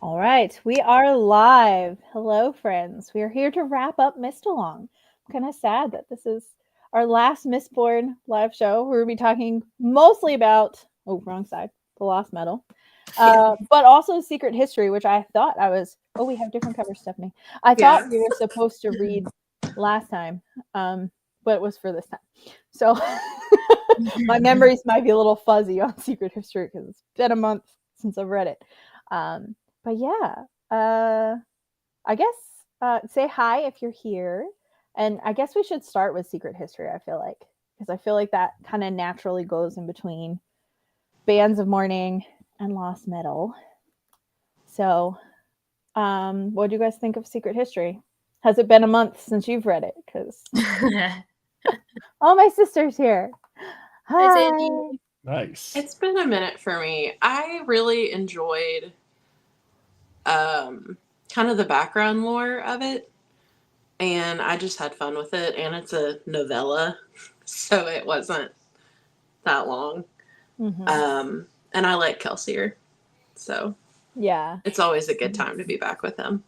All right, we are live. Hello, friends. We are here to wrap up Mist Along. I'm kind of sad that this is our last Mistborn live show. We're going to be talking mostly about, wrong side, the Lost Metal, but also Secret History, which I thought we have different covers, Stephanie. I thought we were supposed to read last time, but it was for this time. So my memories might be a little fuzzy on Secret History because it's been a month since I've read it. But yeah, I guess say hi if you're here. And I guess we should start with Secret History, I feel like, because I feel like that kind of naturally goes in between Bands of Mourning and Lost Metal. So, what do you guys think of Secret History? Has it been a month since you've read it? Because oh, my sister's here. Hi, Sandy. Nice. It's been a minute for me. I really enjoyed kind of the background lore of it, and I just had fun with it. And it's a novella, so it wasn't that long. Mm-hmm. And I like Kelsier, so yeah, it's always a good time to be back with him.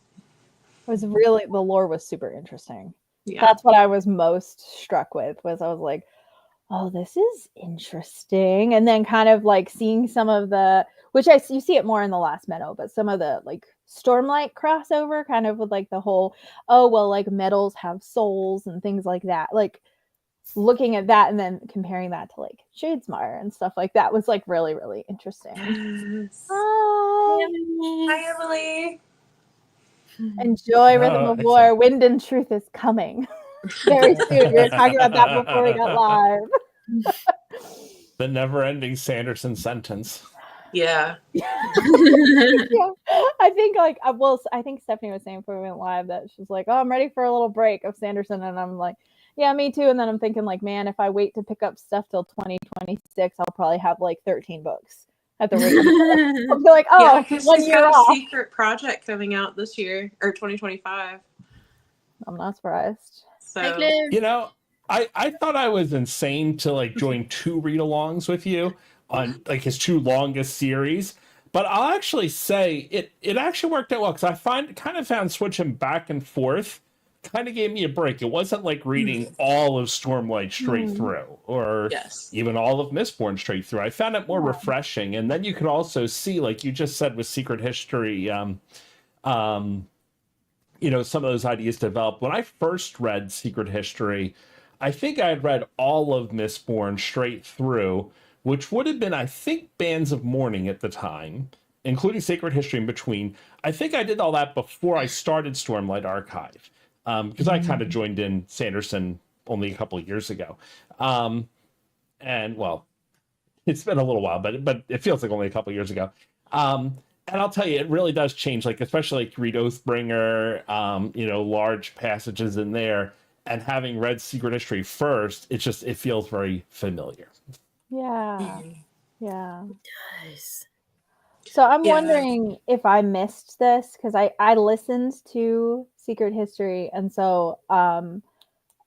It was really, the lore was super interesting. Yeah, That's what I was most struck with. I was like, oh, this is interesting. And then kind of like seeing some of the, which you see it more in the Last Meadow, but some of the like Stormlight crossover, kind of with like the whole, oh well, like metals have souls and things like that. Like looking at that and then comparing that to like Shadesmar and stuff like that was like really, really interesting. yes. Hi. Hi, Emily. Enjoy Rhythm of War. Wind and Truth is coming very soon. We were talking about that before we got live. The never-ending Sanderson sentence. Yeah. Yeah. I think like I think Stephanie was saying before we went live that she's like, oh, I'm ready for a little break of Sanderson, and I'm like, yeah, me too. And then I'm thinking like, man, if I wait to pick up stuff till 2026, I'll probably have like 13 books at the rate. I'll be like, oh, yeah, because 1 she's year got a off. secret project coming out this year or 2025. I'm not surprised. So You know, I thought I was insane to like join 2 read-alongs with you on like his 2 longest series, but I'll actually say it actually worked out well because I found switching back and forth kind of gave me a break. It wasn't like reading all of Stormlight straight through or even all of Mistborn straight through. I found it more refreshing, and then you could also see, like you just said with Secret History, you know, some of those ideas developed. When I first read Secret History, I think I had read all of Mistborn straight through, which would have been, I think, Bands of Mourning at the time, including Secret History in between. I think I did all that before I started Stormlight Archive, because I kind of joined in Sanderson only a couple of years ago. And, well, it's been a little while, but it feels like only a couple of years ago. And I'll tell you, it really does change, like, especially like read Oathbringer, you know, large passages in there, and having read Secret History first, it feels very familiar. Yeah. Yeah. it does. So I'm wondering if I missed this because I listened to Secret History, and so and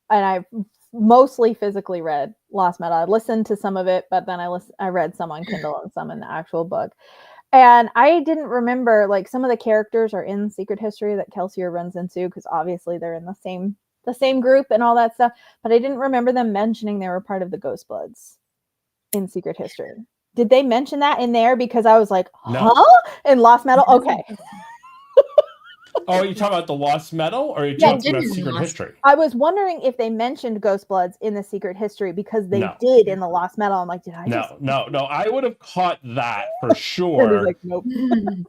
I mostly physically read Lost Metal. I listened to some of it, but then I read some on Kindle and some in the actual book. And I didn't remember, like, some of the characters are in Secret History that Kelsier runs into because obviously they're in the same group and all that stuff. But I didn't remember them mentioning they were part of the Ghostbloods in Secret History. Did they mention that in there? Because I was like, huh? No. In Lost Metal? Okay. Oh, are you talking about the Lost Metal, or are you talking about Secret History? I was wondering if they mentioned Ghostbloods in the Secret History because they did in the Lost Metal. I'm like, did I just... No. I would have caught that for sure. Like, nope.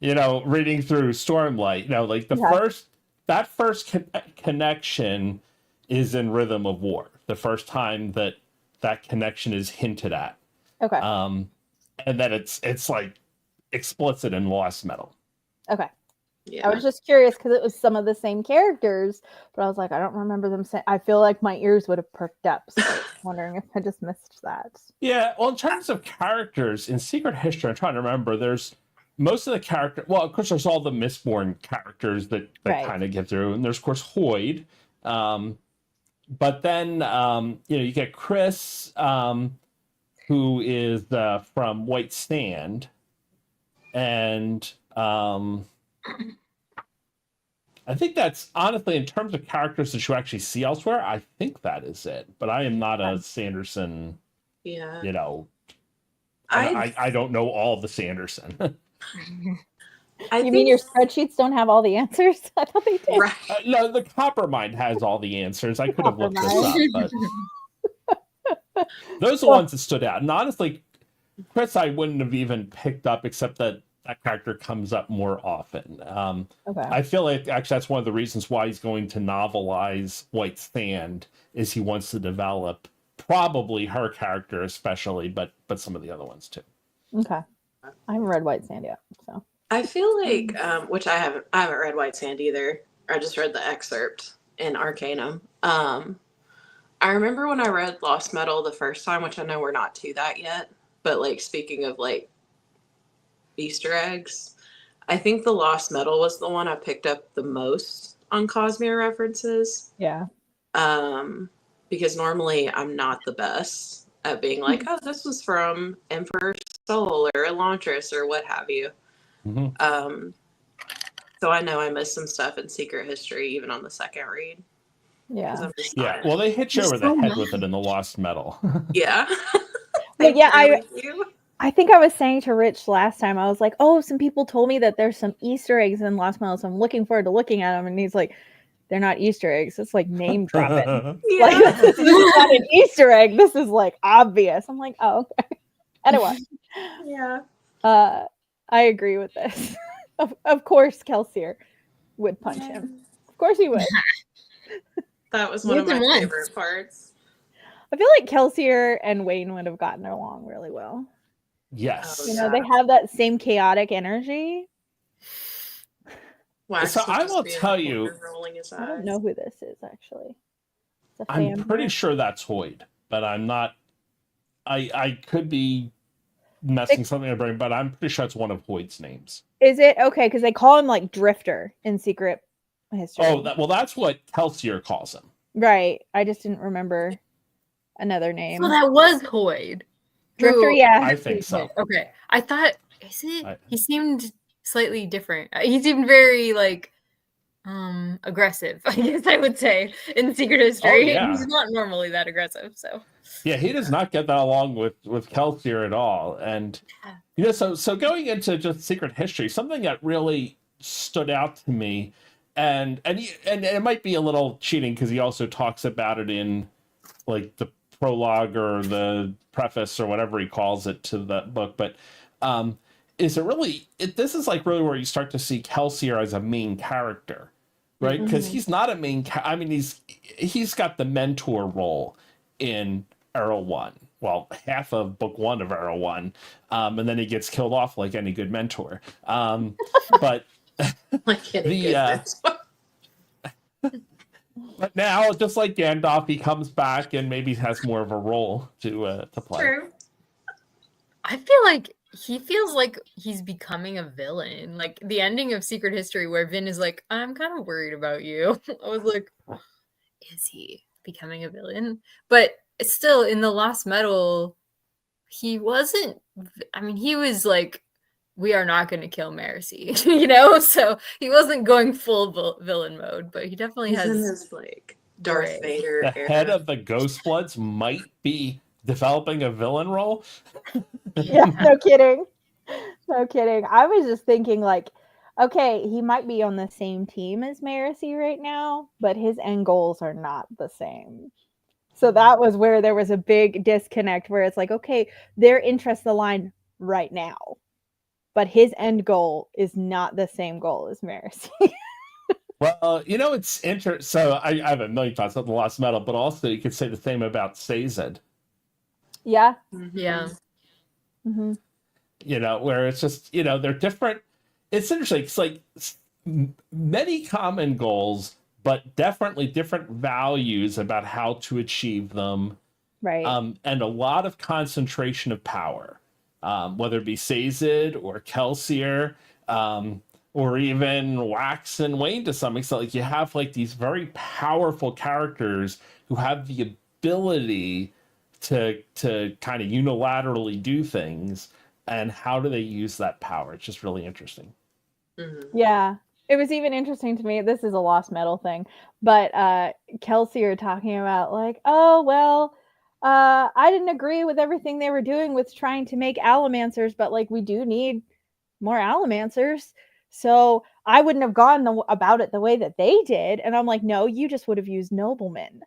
You know, reading through Stormlight, you know, like that first connection is in Rhythm of War. The first time that connection is hinted at. Okay. And then it's like explicit in Lost Metal. Okay. Yeah. I was just curious because it was some of the same characters, but I was like, I don't remember them saying. I feel like my ears would have perked up. So I was wondering if I just missed that. Yeah, well, in terms of characters in Secret History, I'm trying to remember. There's most of the character. Well, of course, there's all the Mistborn characters that kind of get through, and there's of course Hoyd. But then you know, you get Chris, who is from White Stand, and I think that's honestly, in terms of characters that you actually see elsewhere, I think that is it. But I am not a Sanderson, Yeah. you know, I I don't know all the Sanderson. I You think mean your spreadsheets don't have all the answers? I thought they did. right. No, the Coppermind has all the answers. I could have looked this up, but those are the ones that stood out. And honestly, Chris, I wouldn't have even picked up, except that that character comes up more often. Okay. I feel like actually that's one of the reasons why he's going to novelize White Sand, is he wants to develop probably her character especially, but some of the other ones too. Okay. I haven't read White Sand yet, so. I feel like, which I haven't read White Sand either. I just read the excerpt in Arcanum. I remember when I read Lost Metal the first time, which I know we're not to that yet, but like speaking of like Easter eggs, I think the Lost Metal was the one I picked up the most on Cosmere references. Yeah. Because normally I'm not the best at being like, oh, this was from Emperor's Soul or Elantris or what have you. Mm-hmm. So I know I missed some stuff in Secret History even on the second read. Yeah. Yeah. Well, they hit you over the head with it in the Lost Metal. Yeah. But yeah, Thank you. I think I was saying to Rich last time, I was like, oh, some people told me that there's some Easter eggs in Lost Metal, so I'm looking forward to looking at them. And he's like, they're not Easter eggs. It's like name dropping. Yeah. Like, this is not an Easter egg. This is like obvious. I'm like, oh, okay. Anyway. Yeah. I agree with this. Of course, Kelsier would punch him. Of course he would. That was one of my favorite parts. I feel like Kelsier and Wayne would have gotten along really well. Yes. You know, they have that same chaotic energy. Wax So I will tell you, I don't know who this is actually. I'm pretty sure that's Hoyd, but I'm not. I could be messing something up, but I'm pretty sure it's one of Hoyd's names. Is it? Okay, because they call him like Drifter in Secret History. Oh, well, that's what Kelsier calls him. Right. I just didn't remember another name. Well, that was Hoyd. Drifter, yeah. I think so. Okay. I thought, is it? He seemed slightly different. He seemed very like aggressive, I guess I would say, in Secret History. Oh, yeah. He's not normally that aggressive, so. Yeah, he does not get that along with Kelsier at all. And you know, so going into just Secret History, something that really stood out to me, and it might be a little cheating because he also talks about it in like the prologue or the preface or whatever he calls it to the book, but is it really this is like really where you start to see Kelsier as a main character, right? Because he's not a main I mean, he's got the mentor role in Era 1. Well, half of book 1 of Era 1, and then he gets killed off like any good mentor. But like any good mentor. But now, just like Gandalf, he comes back and maybe has more of a role to play. True. I feel like he feels like he's becoming a villain. Like the ending of Secret History where Vin is like, I'm kind of worried about you. I was like, is he becoming a villain? But still, in the Lost Metal, he wasn't. I mean, he was like, we are not going to kill Marcy, you know? So he wasn't going full villain mode, but he definitely He's has in his like Darth Vader The era. head of the Ghostbloods might be developing a villain role. Yeah, no kidding. No kidding. I was just thinking like, okay, he might be on the same team as Marcy right now, but his end goals are not the same. So that was where there was a big disconnect where it's like, okay, their interests align right now, but his end goal is not the same goal as Marcy. Well, you know, it's interesting. So I have a million thoughts about the Lost Metal, but also you could say the same about Sazed. Yeah. Yeah. Mm-hmm. You know, where it's just, you know, they're different. It's interesting. It's like many common goals, but definitely different values about how to achieve them. Right. And a lot of concentration of power, whether it be Sazed or Kelsier, or even Wax and Wayne to some extent. Like you have like these very powerful characters who have the ability to kind of unilaterally do things, and how do they use that power? It's just really interesting. Yeah. It was even interesting to me. This is a lost metal thing, but Kelsey are talking about like, oh well, I didn't agree with everything they were doing with trying to make allomancers, but like we do need more allomancers. So I wouldn't have gone about it the way that they did. And I'm like, no, you just would have used noblemen.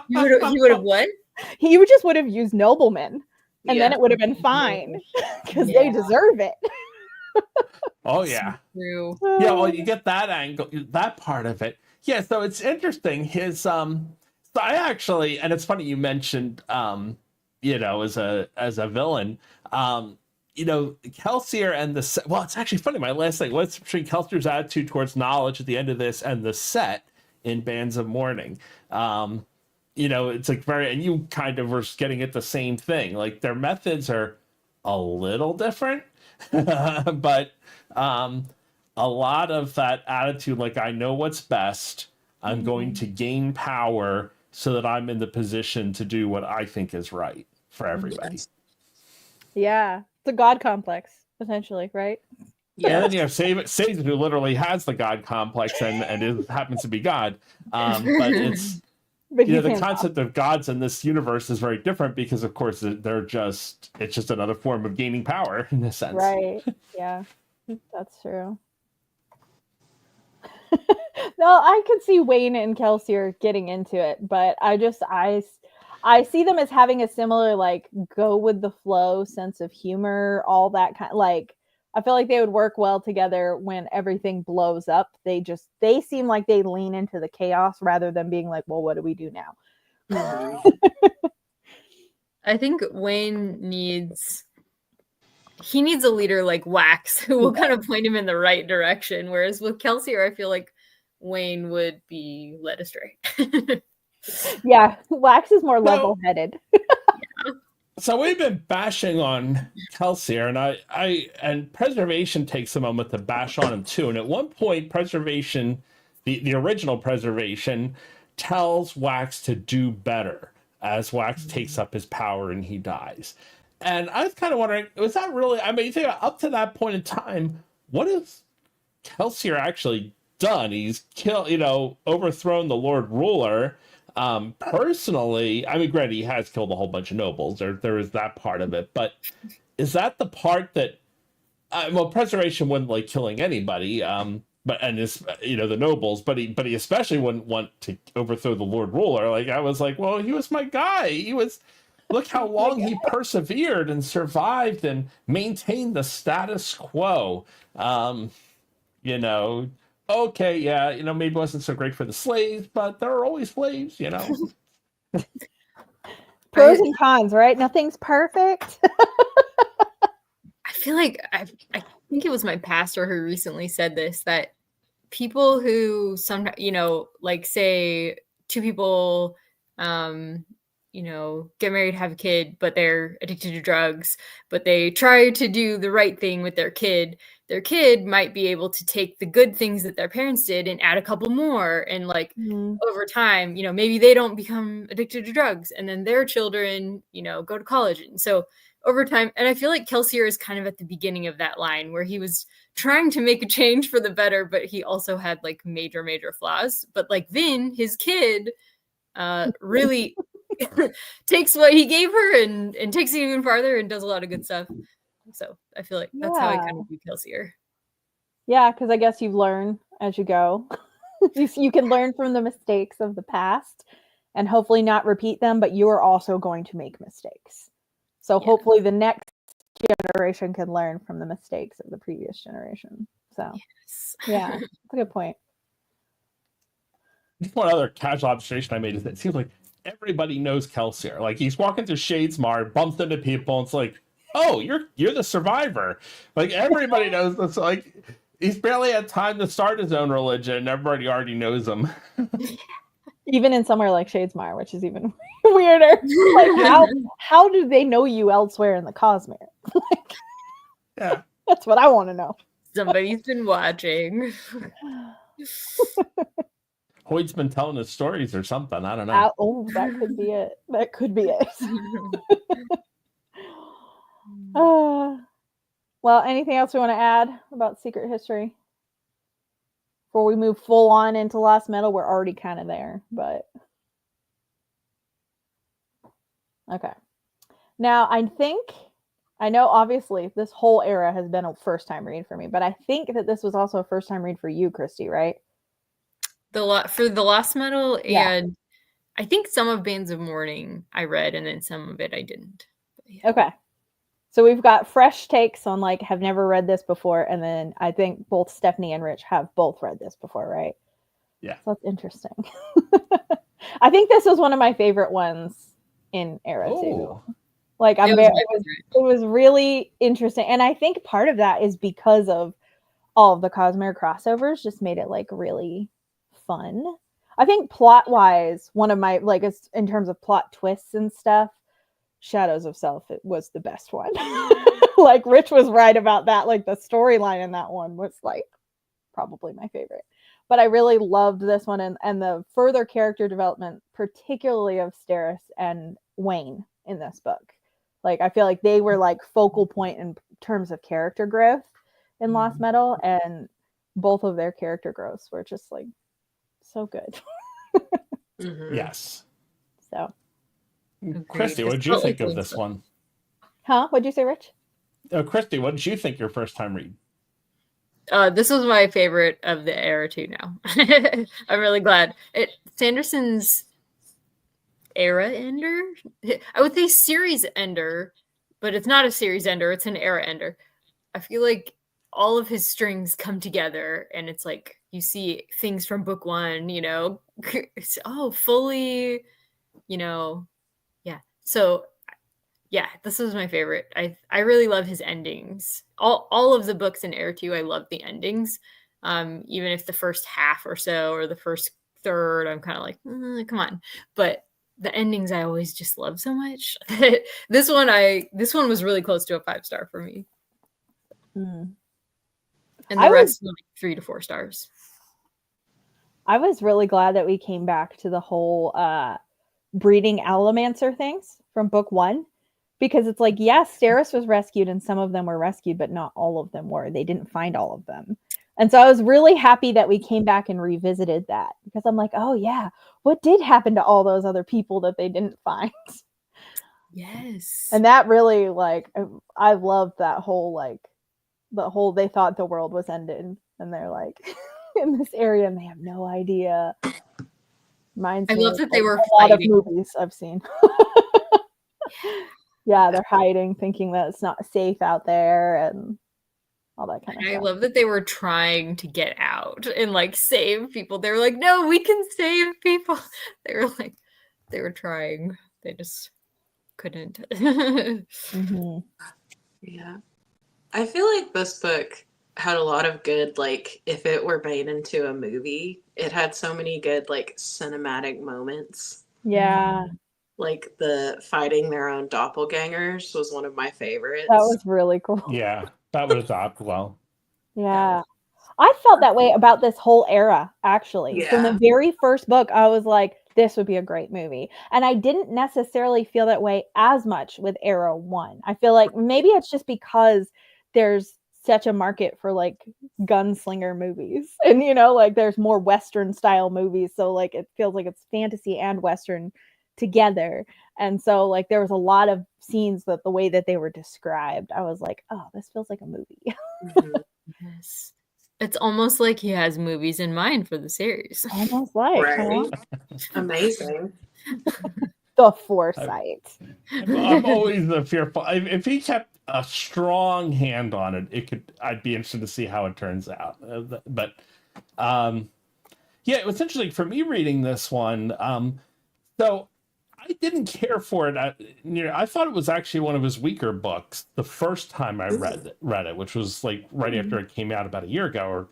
You would have what? He just would have used noblemen, and then Yeah. it would have been fine because they deserve it. Oh yeah. True. Yeah, well, you get that angle, that part of it. Yeah, so it's interesting. His so I actually, and it's funny you mentioned you know, as a villain, you know, Kelsier and the well, it's actually funny. My last thing was between Kelsier's attitude towards knowledge at the end of this and the set in Bands of Mourning. You know, it's like very, and you kind of were getting at the same thing. Like their methods are a little different, but a lot of that attitude, like I know what's best, I'm going to gain power so that I'm in the position to do what I think is right for everybody. Yeah, it's a god complex, essentially, right? Yeah, and then you have Satan, who literally has the god complex and happens to be God. But it's But you know the concept of gods in this universe is very different because, of course, it's just another form of gaining power in this sense. Right. Yeah, that's true. No, I could see Wayne and Kelsey are getting into it, but I see them as having a similar like go with the flow sense of humor, all that kind. Like I feel like they would work well together when everything blows up. They seem like they lean into the chaos rather than being like, well, what do we do now? I think Wayne needs a leader like Wax who will kind of point him in the right direction. Whereas with Kelsier, I feel like Wayne would be led astray. Yeah, Wax is more level-headed. So we've been bashing on Kelsier, and Preservation takes a moment to bash on him too. And at one point, Preservation, the original Preservation, tells Wax to do better as Wax takes up his power and he dies. And I was kind of wondering, was that really? I mean, you think up to that point in time, what has Kelsier actually done? He's overthrown the Lord Ruler. Personally, I mean, granted, he has killed a whole bunch of nobles. There is that part of it, but is that the part that? Well, Preservation wouldn't like killing anybody. The nobles, but he especially wouldn't want to overthrow the Lord Ruler. Like I was like, well, he was my guy. He was. Look how long he persevered and survived and maintained the status quo. Okay, yeah, maybe it wasn't so great for the slaves, but there are always slaves, Pros and cons, right? Nothing's perfect. I feel like I think it was my pastor who recently said this, that people who sometimes, like say two people, get married, have a kid, but they're addicted to drugs, but they try to do the right thing with their kid might be able to take the good things that their parents did and add a couple more. And over time, maybe they don't become addicted to drugs and then their children, go to college. And so over time, and I feel like Kelsier is kind of at the beginning of that line where he was trying to make a change for the better, but he also had like major, major flaws. But like Vin, his kid, really takes what he gave her and takes it even farther and does a lot of good stuff. So I feel like that's how I kind of view Kelsier. Yeah, because I guess you learn as you go. You can learn from the mistakes of the past and hopefully not repeat them, but you are also going to make mistakes. So hopefully the next generation can learn from the mistakes of the previous generation. So yeah, that's a good point. One other casual observation I made is that it seems like everybody knows Kelsier. Like he's walking through Shadesmar, bumps into people, and it's like, oh, you're the survivor. Like everybody knows this. Like he's barely had time to start his own religion, and everybody already knows him. Even in somewhere like Shadesmar, which is even weirder. Like how do they know you elsewhere in the Cosmere? Yeah, that's what I want to know. Somebody's been watching. Hoyt's been telling us stories or something. I don't know. That could be it. That could be it. Well, anything else we want to add about Secret History? Before we move full on into Lost Metal, we're already kind of there, but okay. Now, I know obviously this whole era has been a first time read for me, but I think that this was also a first time read for you, Christy, right? For the Lost Metal, Yeah. and I think some of Bands of Mourning I read, and then some of it I didn't. Yeah. Okay. So we've got fresh takes on like have never read this before, and then I think both Stephanie and Rich have both read this before, right? Yeah. So that's interesting. I think this was one of my favorite ones in Era too. Like it was really interesting, and I think part of that is because of all of the Cosmere crossovers just made it like really fun. I think plot wise, one of my like it's in terms of plot twists and stuff, Shadows of Self it was the best one. Like Rich was right about that. Like the storyline in that one was like probably my favorite. But I really loved this one and the further character development, particularly of Steris and Wayne in this book. Like I feel like they were like focal point in terms of character growth in Lost Metal, and both of their character growths were just like so good. Yes. So, Christy, what did you think of this one? Huh? What'd you say, Rich? Christy, what did you think your first time read? This was my favorite of the era too. Now, I'm really glad Sanderson's era ender. I would say series ender, but it's not a series ender. It's an era ender. I feel like all of his strings come together, and it's like you see things from book one. You know, fully. You know, yeah. So. Yeah, this was my favorite. I really love his endings. All of the books in Air 2, I love the endings. Even if the first half or so or the first third, I'm kind of like, come on. But the endings I always just love so much. This one was really close to a 5-star for me. And the rest were like 3 to 4 stars. I was really glad that we came back to the whole breeding allomancer things from book 1. Because it's like, yes, Steris was rescued and some of them were rescued, but not all of them were. They didn't find all of them. And so I was really happy that we came back and revisited that. Because I'm like, oh yeah, what did happen to all those other people that they didn't find? Yes. And that really, like, I loved that whole, like, they thought the world was ended. And they're like, in this area and they have no idea. I love that they were a lot of movies I've seen. Yeah, they're hiding, thinking that it's not safe out there and all that kind of stuff. I love that they were trying to get out and like save people. They were like, no, we can save people. They were trying. They just couldn't. Yeah. I feel like this book had a lot of good, like, if it were made into a movie, it had so many good, like, cinematic moments. Yeah. Like the fighting their own doppelgangers was one of my favorites. That was really cool. Yeah, that was well. Yeah. I felt that way about this whole era, actually. Yeah. From the very first book, I was like, this would be a great movie. And I didn't necessarily feel that way as much with Era 1. I feel like maybe it's just because there's such a market for like gunslinger movies. And, you know, like there's more Western style movies. So like it feels like it's fantasy and Western together. And so like there was a lot of scenes that the way that they were described, I was like, oh, this feels like a movie. Yes. It's almost like he has movies in mind for the series. Almost like, right? Amazing. The foresight. I'm always fearful. If he kept a strong hand on it, I'd be interested to see how it turns out. But yeah, it was interesting for me reading this one. So I didn't care for it. I thought it was actually one of his weaker books the first time I read it, which was like right after it came out about a year ago, or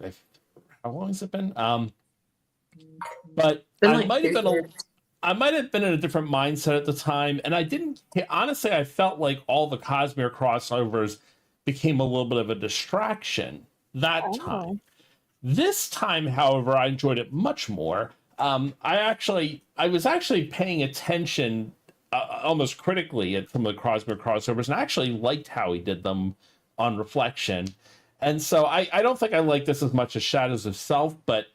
how long has it been? But I might have been in a different mindset at the time, and I didn't. Honestly, I felt like all the Cosmere crossovers became a little bit of a distraction that time. This time, however, I enjoyed it much more. I was actually paying attention almost critically at some of the Cosmere crossovers, and I actually liked how he did them on reflection. And so I don't think I like this as much as Shadows of Self, but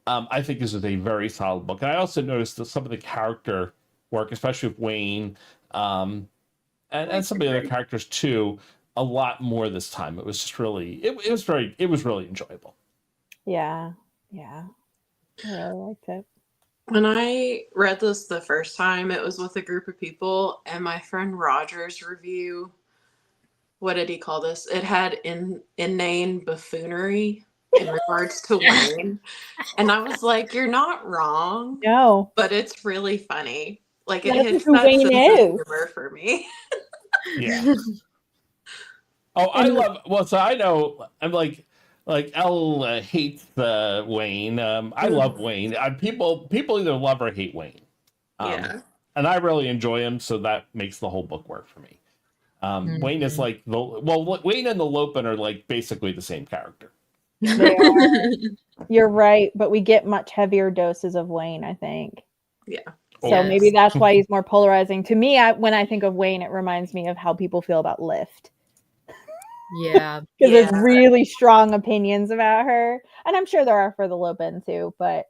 I think this is a very solid book. And I also noticed that some of the character work, especially with Wayne, and some of the other characters too, a lot more this time. It was just really, it was really enjoyable. Yeah. I really liked it. When I read this the first time, it was with a group of people, and my friend Roger's review, what did he call this? It had inane buffoonery in regards to Wayne. And I was like, you're not wrong, No. but it's really funny. Like, it That's hits who that Wayne sense of is. humor for me. Yeah. Oh, I love, well, so I know, I'm like Elle hates Wayne. I love Wayne. People either love or hate Wayne. Yeah. And I really enjoy him, so that makes the whole book work for me. Wayne is like Wayne and the Lopen are like basically the same character. You're right, but we get much heavier doses of Wayne, I think. Yeah. So maybe that's why he's more polarizing. To me, when I think of Wayne, it reminds me of how people feel about Lift. Yeah. Because there's really strong opinions about her. And I'm sure there are for the Lopen too, but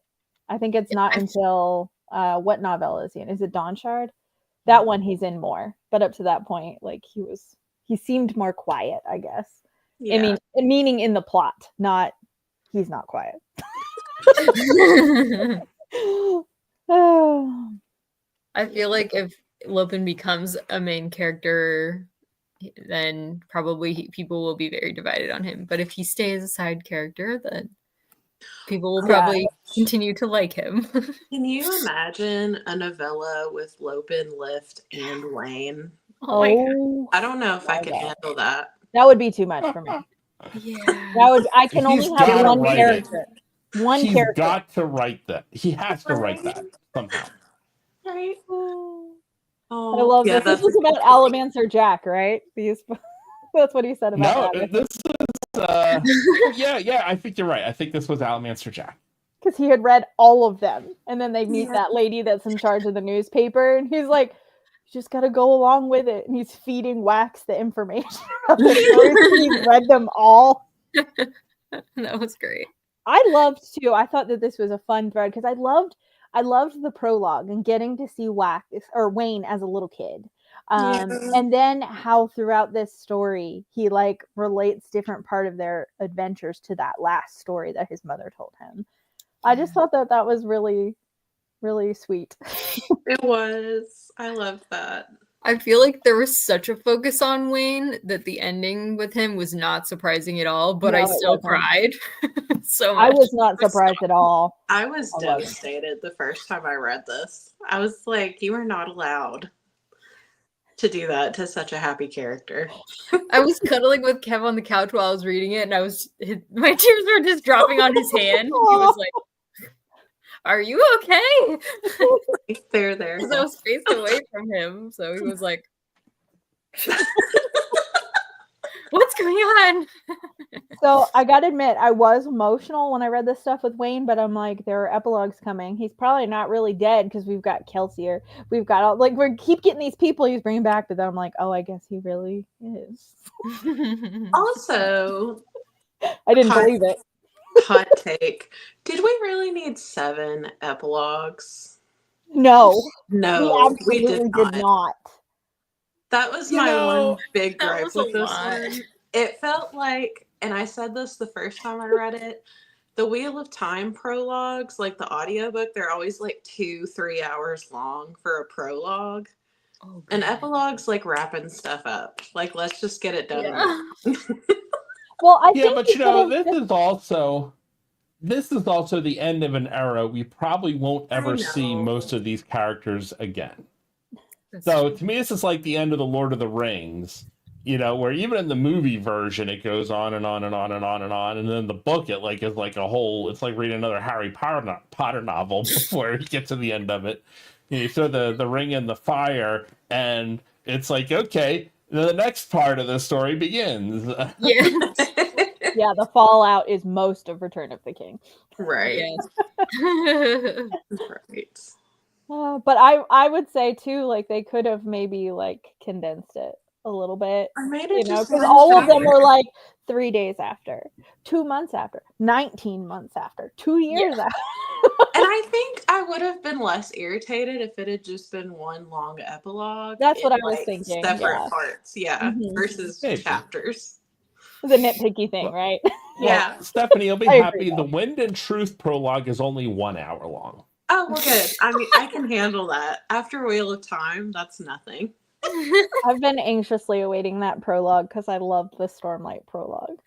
I think it's not until what novella is he in? Is it Dawnshard? That one he's in more. But up to that point, like he seemed more quiet, I guess. Yeah. I mean, meaning in the plot, not he's not quiet. I feel like if Lopen becomes a main character, then probably people will be very divided on him. But if he stays a side character, then people will probably continue to like him. Can you imagine a novella with Lopen, Lift, and Wayne? Oh my God. I don't know if I could handle that. That would be too much for me. Yeah. I can only have one character. One character. He's got to write that. He has to write that somehow. Right. I love this. This was about Allomancer Jack, right? That's what he said about that. This is yeah, I think you're right. I think this was Allomancer Jack. Because he had read all of them. And then they meet that lady that's in charge of the newspaper, and he's like, you just gotta go along with it. And he's feeding Wax the information about the stories. He's read them all. That was great. I loved too. I thought that this was a fun thread because I loved the prologue and getting to see Wax or Wayne as a little kid. And then how throughout this story he like relates different part of their adventures to that last story that his mother told him. I just thought that was really, really sweet. It was. I loved that. I feel like there was such a focus on Wayne that the ending with him was not surprising at all, but I still cried so much. I was not surprised at all. I was devastated the first time I read this. I was like, you are not allowed to do that to such a happy character. I was cuddling with Kev on the couch while I was reading it, and my tears were just dropping on his hand. He was like, are you okay? They're there. Because I was faced away from him. So he was like, what's going on? So I gotta admit, I was emotional when I read this stuff with Wayne, but I'm like, there are epilogues coming. He's probably not really dead because we've got Kelsier. We've got all, like, we keep getting these people he's bringing back, but then I'm like, oh, I guess he really is. Also, I didn't believe it. Hot take. Did we really need 7 epilogues? No. No, we did not. That was one big gripe with this one. It felt like, and I said this the first time I read it, the Wheel of Time prologues, like the audiobook, they're always like 2-3 hours long for a prologue. Oh, and epilogues like wrapping stuff up. Like, let's just get it done. Yeah. Well, I think but this is also the end of an era. We probably won't ever see most of these characters again. So to me, this is like the end of the Lord of the Rings, where even in the movie version, it goes on and on and on and on and on. And then the book, it like is like a whole, it's like reading another Harry Potter novel before you get to the end of it. You throw the ring in the fire and it's like, okay, the next part of the story begins. Yeah. Yeah, the fallout is most of Return of the King. Right. Yes. Right. But I would say too, like they could have maybe like condensed it a little bit, Or maybe it just because one all of them chapter. were like 3 days after, 2 months after, 19 months after, 2 years after. And I think I would have been less irritated if it had just been one long epilogue. That's what in, I was like, thinking, Separate yeah. parts, Mhm. versus Maybe. chapters. It's a nitpicky thing, Well, right? Yeah. Stephanie, you'll be I agree, happy. though. The Wind and Truth prologue is only 1 hour long. Oh, well, good. I mean, I can handle that. After Wheel of Time, that's nothing. I've been anxiously awaiting that prologue because I loved the Stormlight prologue.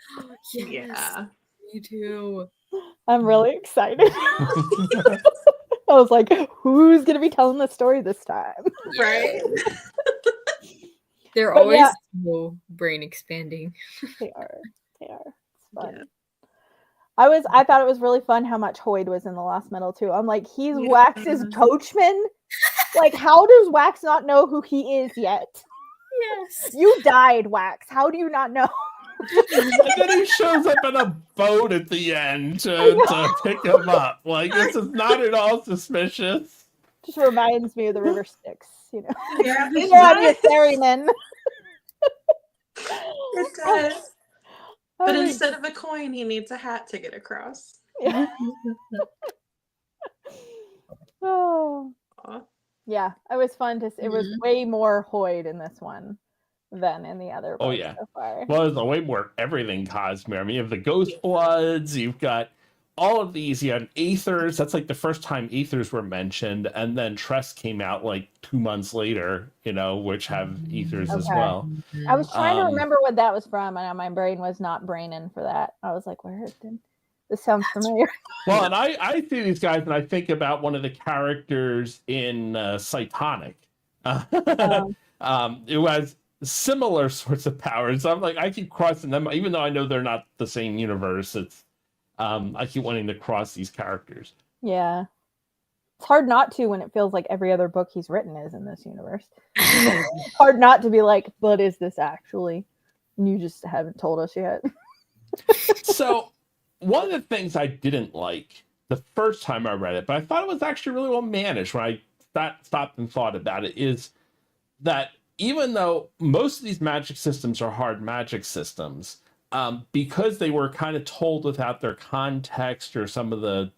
Yes, Yeah. me too. I'm really excited. I was like, who's going to be telling the story this time? Right? They're But always yeah. so brain expanding. They are. It's fun. Yeah. I thought it was really fun how much Hoyd was in the Lost Metal too. I'm like, he's Yeah. Wax's coachman. Like, how does Wax not know who he is yet? Yes. You died, Wax. How do you not know? And then he shows up in a boat at the end to pick him up. Like, this is not at all suspicious. Just reminds me of the River Styx, Yeah, You're on your ferryman. It does. But Oh, instead of a coin, he needs a hat to get across. yeah. Oh. Aw. Yeah, it was fun to. It was way more Hoyd in this one than in the other books so far. Well, there's a way more everything Cosmere. I mean, you have the Ghost Bloods, you've got all of these. You had Aethers. That's like the first time Aethers were mentioned. And then Tress came out like 2 months later, which have Aethers as Okay. well. I was trying to remember what that was from, and my brain was not braining for that. I was like, where did this sounds familiar? Well, and I see these guys, and I think about one of the characters in Cytonic, who has similar sorts of powers. I'm like, I keep crossing them, even though I know they're not the same universe. It's I keep wanting to cross these characters. Yeah. It's hard not to when it feels like every other book he's written is in this universe. It's hard not to be like, but is this actually? And you just haven't told us yet. So, one of the things I didn't like the first time I read it, but I thought it was actually really well managed when I stopped and thought about it, is that even though most of these magic systems are hard magic systems, because they were kind of told without their context or some of the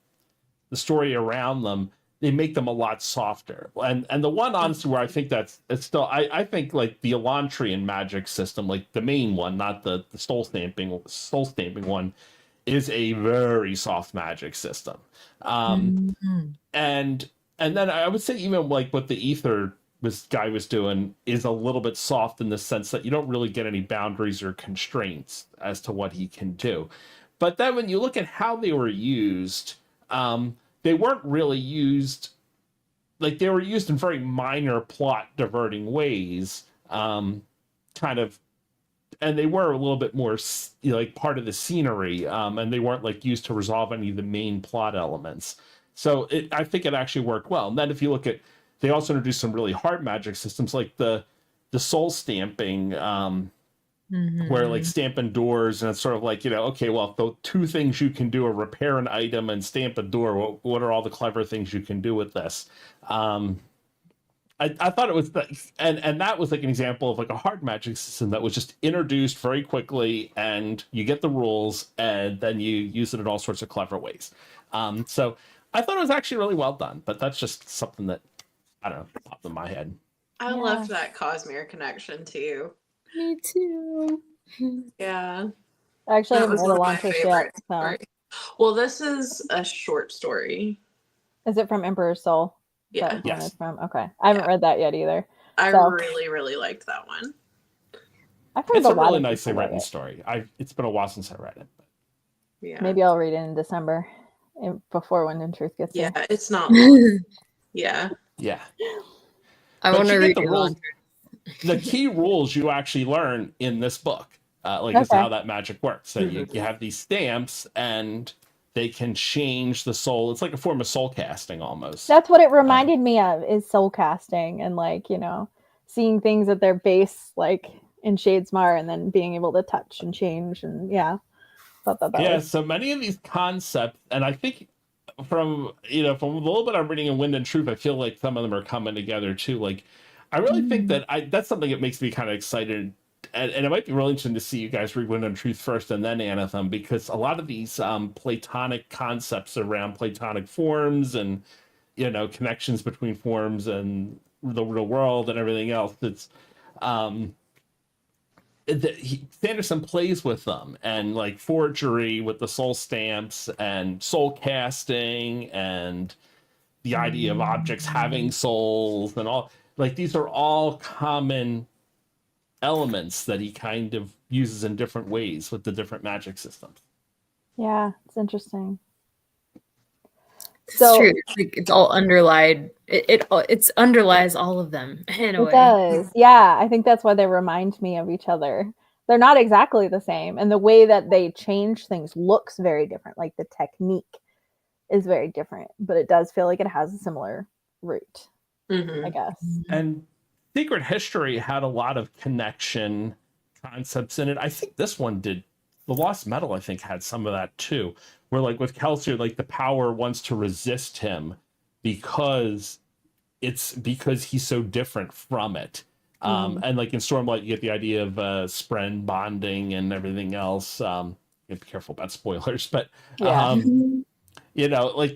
story around them, they make them a lot softer. And the one, honestly, where I think it's still, I think like the Elantrian magic system, like the main one, not the soul stamping one, is a very soft magic system. And then I would say even like what the Ether guy was doing is a little bit soft in the sense that you don't really get any boundaries or constraints as to what he can do. But then when you look at how they were used, they weren't really used, like they were used in very minor plot diverting ways, kind of, and they were a little bit more like part of the scenery, and they weren't like used to resolve any of the main plot elements. So I think it actually worked well. And then if you look at, they also introduced some really hard magic systems like the soul stamping, where like stamping doors, and it's sort of like, okay, well, the two things you can do are repair an item and stamp a door. What are all the clever things you can do with this? I thought it was, and that was like an example of like a hard magic system that was just introduced very quickly, and you get the rules, and then you use it in all sorts of clever ways. So I thought it was actually really well done, but that's just something that, I don't know, popped in my head. I loved that Cosmere connection too. Me too. Yeah. Actually, I That haven't was read one of my Elantris favorite yet. So. stories. Well, this is a short story. Is it from Emperor's Soul? Yeah. That Yes. is from? Okay. I haven't read that yet either. I So. really, really liked that one. I've heard It's a lot really of nicely people written like it. story. It's been a while since I read it. But. Yeah. Maybe I'll read it in December before Wind and Truth gets Yeah, here. it's not long. Yeah. Yeah. I But want to you get read the rules. Elantris. The key rules you actually learn in this book, is how that magic works. So you have these stamps, and they can change the soul. It's like a form of soul casting almost. That's what it reminded me of, is soul casting, and like, seeing things at their base, like in Shadesmar, and then being able to touch and change, and thought that was... So many of these concepts, and I think from a little bit I'm reading in Wind and Truth, I feel like some of them are coming together too. Like, I really think that that's something that makes me kind of excited. And it might be really interesting to see you guys read Wind and Truth first and then Anthem, because a lot of these Platonic concepts around Platonic forms and, connections between forms and the real world and everything else, um, Sanderson plays with them, and like forgery with the soul stamps and soul casting and the idea of objects having souls and all, like these are all common elements that he kind of uses in different ways with the different magic systems. Yeah, it's interesting. It's true. It's all underlined. It's underlies all of them in a way. It does. Yeah, I think that's why they remind me of each other. They're not exactly the same, and the way that they change things looks very different. Like the technique is very different, but it does feel like it has a similar root, I guess. And Secret History had a lot of connection concepts in it. I think this one did. The Lost Metal, I think, had some of that too. Where like with Kelsier, like the power wants to resist him because he's so different from it. And like in Stormlight, you get the idea of spren bonding and everything else. Be careful about spoilers, but like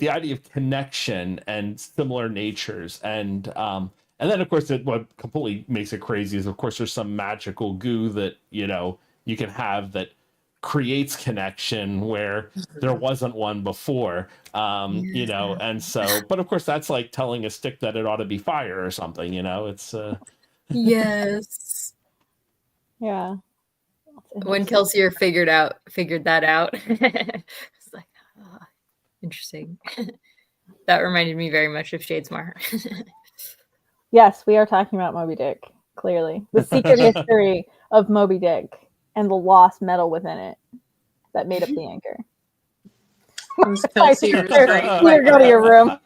the idea of connection and similar natures, and then of course what completely makes it crazy is of course there's some magical goo that you can have that creates connection where there wasn't one before, and so, but of course that's like telling a stick that it ought to be fire or something, it's yes. Yeah. When Kelsier figured that out, it's like, interesting. That reminded me very much of Shadesmar. Yes, we are talking about Moby Dick, clearly. The secret history of Moby Dick and the lost metal within it that made up the anchor. Here, go to your room.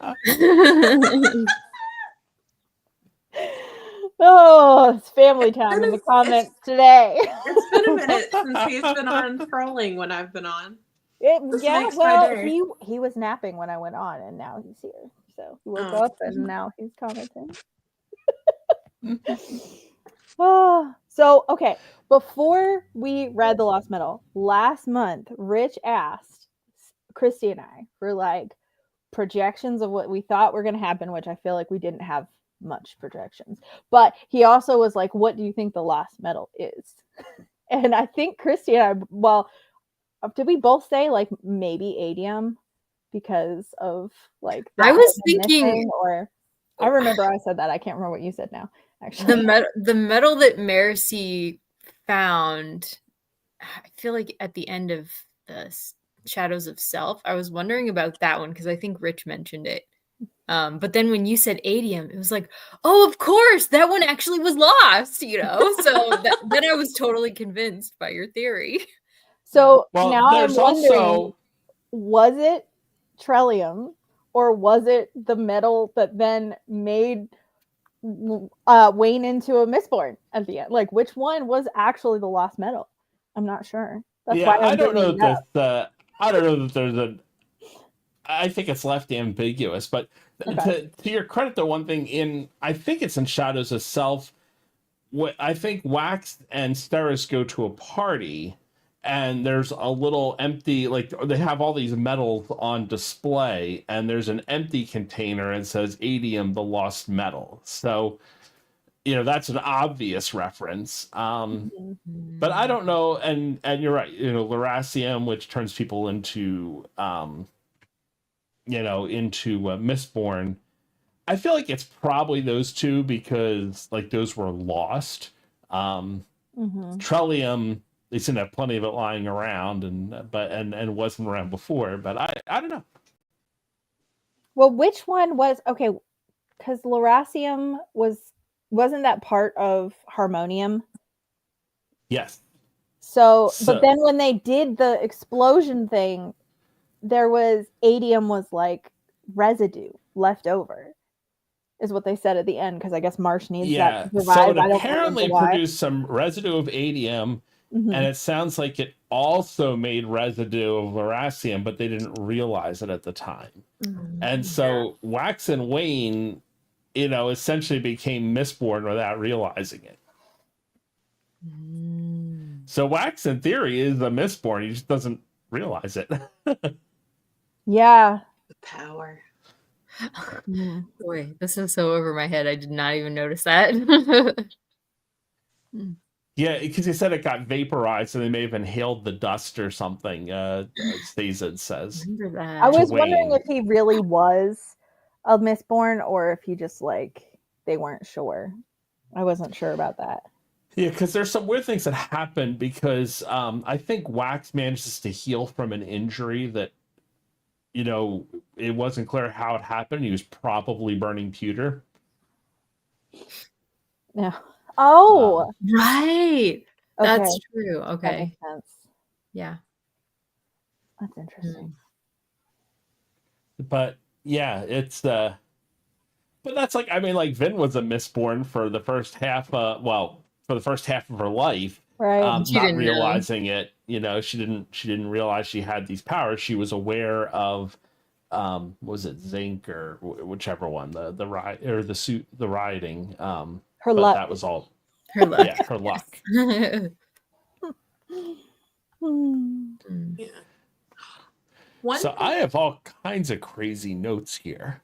Oh, it's family time in the comments today. It's been a minute since he's been on trolling when I've been on. He was napping when I went on, and now he's here. So he woke up, and now he's commenting. So okay, before we read The Lost Metal last month, Rich asked Christy and I for like projections of what we thought were going to happen, which I feel like we didn't have much projections, but he also was like, what do you think The Lost Metal is? And I think Christy and I, did we both say like maybe Adium because of like I was thinking, or I remember I said that. I can't remember what you said now. Actually, the metal that Marcy found, I feel like at the end of the Shadows of Self, I was wondering about that one because I think Rich mentioned it. But then when you said Adium, it was like, oh, of course, that one actually was lost, So then I was totally convinced by your theory. So now I'm wondering, was it Trellium or was it the metal that then made Wayne into a Mistborn at the end? Like, which one was actually the lost metal? I'm not sure. That's why I don't know that I don't know that there's I think it's left ambiguous, but to your credit, the one thing I think it's in Shadows of Self, I think Wax and Steris go to a party, and there's a little empty, like they have all these metals on display, and there's an empty container and it says Adium, the lost metal. So, that's an obvious reference. But I don't know, and you're right, Lerasium, which turns people into Mistborn. I feel like it's probably those two because like those were lost. Trellium, they seem to have plenty of it lying around, and wasn't around before. But I don't know. Well, which one was okay? Because Lerasium wasn't that part of Harmonium? Yes. So, but then when they did the explosion thing, there was Adium was like residue left over, is what they said at the end, because I guess Marsh needs that to survive. So it apparently produced some residue of Adium, and it sounds like it also made residue of Lerasium, but they didn't realize it at the time. And so Wax and Wayne essentially became Mistborn without realizing it. So Wax, in theory, is a Mistborn. He just doesn't realize it. Yeah. The power. Boy, this is so over my head. I did not even notice that. Yeah, because he said it got vaporized, and they may have inhaled the dust or something. Stazid says. Remember that. I was Wayne. wondering if he really was a Mistborn or if he just they weren't sure. I wasn't sure about that. Yeah, because there's some weird things that happen because I think Wax manages to heal from an injury that, it wasn't clear how it happened. He was probably burning pewter. Yeah. Oh, Right. okay. That's true. That Okay. makes sense. Yeah. That's interesting. But yeah, it's but that's Vin was a Mistborn for the first half. For the first half of her life, Right. She not didn't know. realizing it. She didn't realize she had these powers. She was aware of, was it Zinc or whichever one, the riot or the suit, the rioting. Her but luck. that was all. Her luck. Yeah, her luck. Yeah. So I have all kinds of crazy notes here.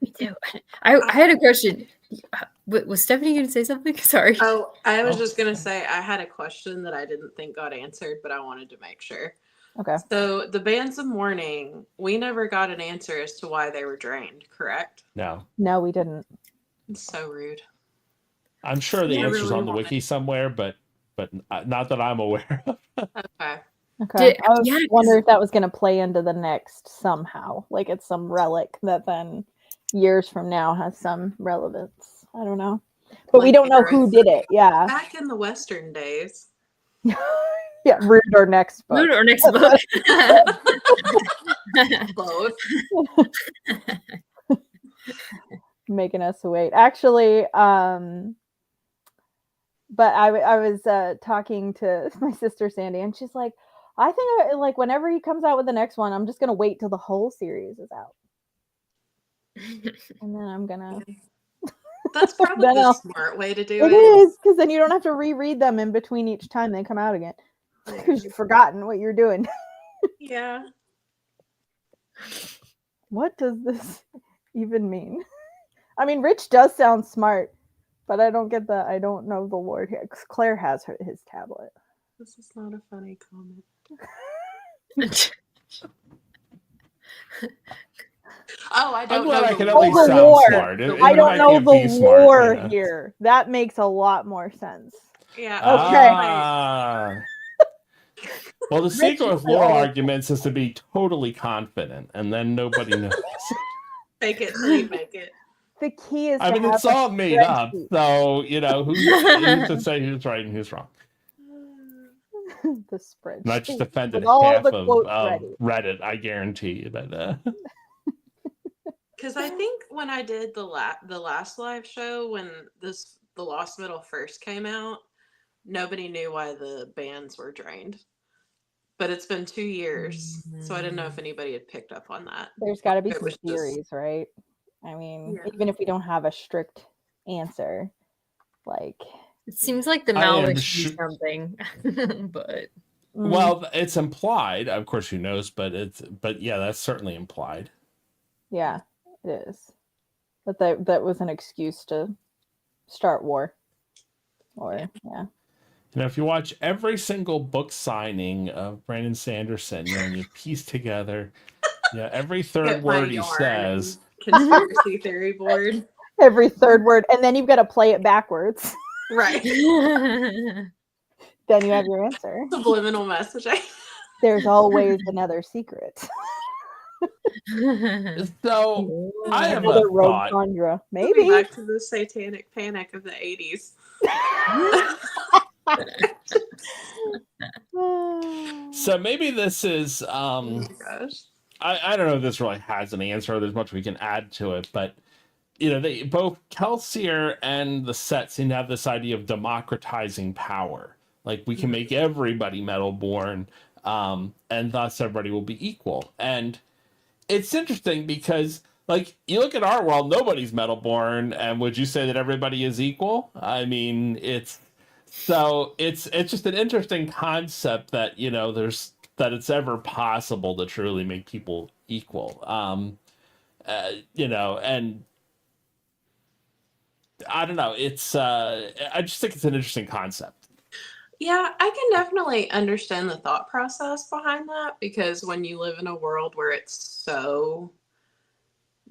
Me too. I had a question. Was Stephanie going to say something? Sorry. Oh, I was just going to say I had a question that I didn't think got answered, but I wanted to make sure. Okay. So the Bands of Mourning, we never got an answer as to why they were drained, correct? No. No, we didn't. It's so rude. I'm sure the Yeah, answer's really on the want wiki somewhere, but not that I'm aware of. Okay. Okay. I was wondering if that was going to play into the next somehow. Like it's some relic that then years from now has some relevance. I don't know. But we don't know who did it. Yeah. Back in the Western days. Yeah, read our next book. Read our next book. Both. Making us wait. Actually, but I was talking to my sister Sandy, and she's like, I think whenever he comes out with the next one, I'm just gonna wait till the whole series is out, and then I'm gonna. That's probably the smart way to do it. It is, because then you don't have to reread them in between each time they come out again, because you've forgotten what you're doing. Yeah. What does this even mean? I mean, Rich does sound smart, but I don't get I don't know the lore here. Claire has his tablet. This is not a funny comment. Oh, I don't know. I can the at least lore. sound smart. I don't know the lore here. That makes a lot more sense. Yeah. Okay. Well, the secret with lore arguments is to be totally confident, and then nobody knows. Fake it till you make it. The key is. I mean, it's all made up, so who's to say who's right and who's wrong. The spreadsheet. And I just offended With all half the of quotes ready. Reddit, I guarantee you. But because I think when I did the last live show, when the Lost Metal first came out, nobody knew why the bands were drained. But it's been 2 years, so I didn't know if anybody had picked up on that. There's got to be some theories, right? I mean, even if we don't have a strict answer, it seems like the Malish do something, but well, it's implied. Of course, who knows? But yeah, that's certainly implied. Yeah, it is. That was an excuse to start war, or yeah. If you watch every single book signing of Brandon Sanderson, and you piece together, every third word he says. Conspiracy theory board. Every third word, and then you've got to play it backwards. Right. Then you have your answer. Subliminal messaging. There's always another secret. So I have another a thought. Chandra. Maybe back to the satanic panic of the 80s. So maybe this is oh my gosh. I don't know if this really has an answer or there's much we can add to it, but they both Kelsier and the set seem to have this idea of democratizing power. Like we can make everybody metal-born, and thus everybody will be equal. And it's interesting because like you look at our world, nobody's metalborn, and would you say that everybody is equal? I mean, it's just an interesting concept that there's that it's ever possible to truly make people equal. And I don't know. I just think it's an interesting concept. Yeah, I can definitely understand the thought process behind that, because when you live in a world where it's so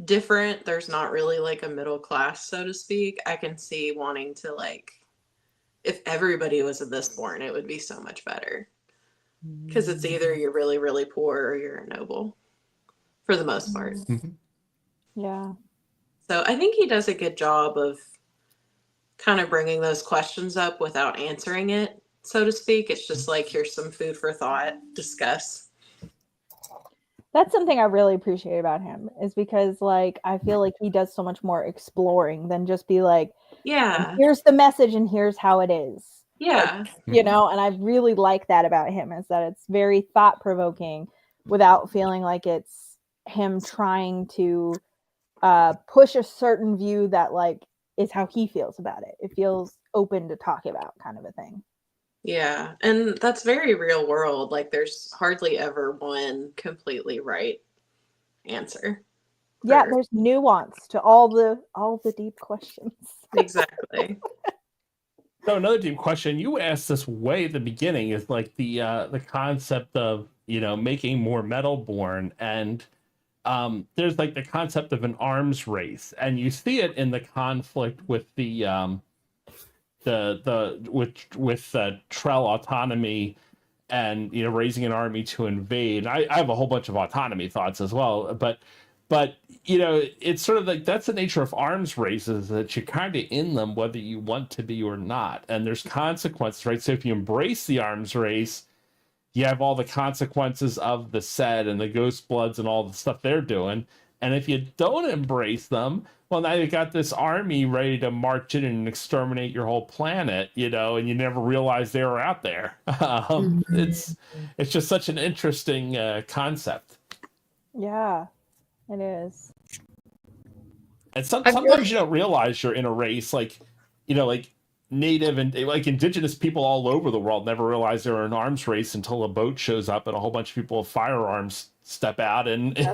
different, there's not really like a middle class, so to speak. I can see wanting to, like, if everybody was a Mistborn, it would be so much better. Because it's either you're really, really poor or you're a noble, for the most part. Yeah. So I think he does a good job of kind of bringing those questions up without answering it, so to speak. It's just like, here's some food for thought, discuss. That's something I really appreciate about him, is because, like, I feel like he does so much more exploring than just be like, Yeah. here's the message and here's how it is. Yeah. Like, and I really like that about him, is that it's very thought-provoking without feeling like it's him trying to push a certain view that, like, is how he feels about it. It feels open to talk about, kind of a thing. Yeah. And that's very real world. Like, there's hardly ever one completely right answer. Yeah, there's nuance to all the deep questions. Exactly. So another deep question you asked this way at the beginning is like the concept of making more metalborn, and there's like the concept of an arms race, and you see it in the conflict with the Trell autonomy, and raising an army to invade. I have a whole bunch of autonomy thoughts as well, but it's sort of like that's the nature of arms races, that you're kind of in them whether you want to be or not, and there's consequences, right? So if you embrace the arms race, you have all the consequences of the Sed and the Ghost Bloods and all the stuff they're doing. And if you don't embrace them, well, now you got this army ready to march in and exterminate your whole planet, and you never realized they were out there. It's just such an interesting concept. Yeah, it is. And sometimes you don't realize you're in a race, like native and like indigenous people all over the world never realize they're in an arms race until a boat shows up and a whole bunch of people with firearms step out, and I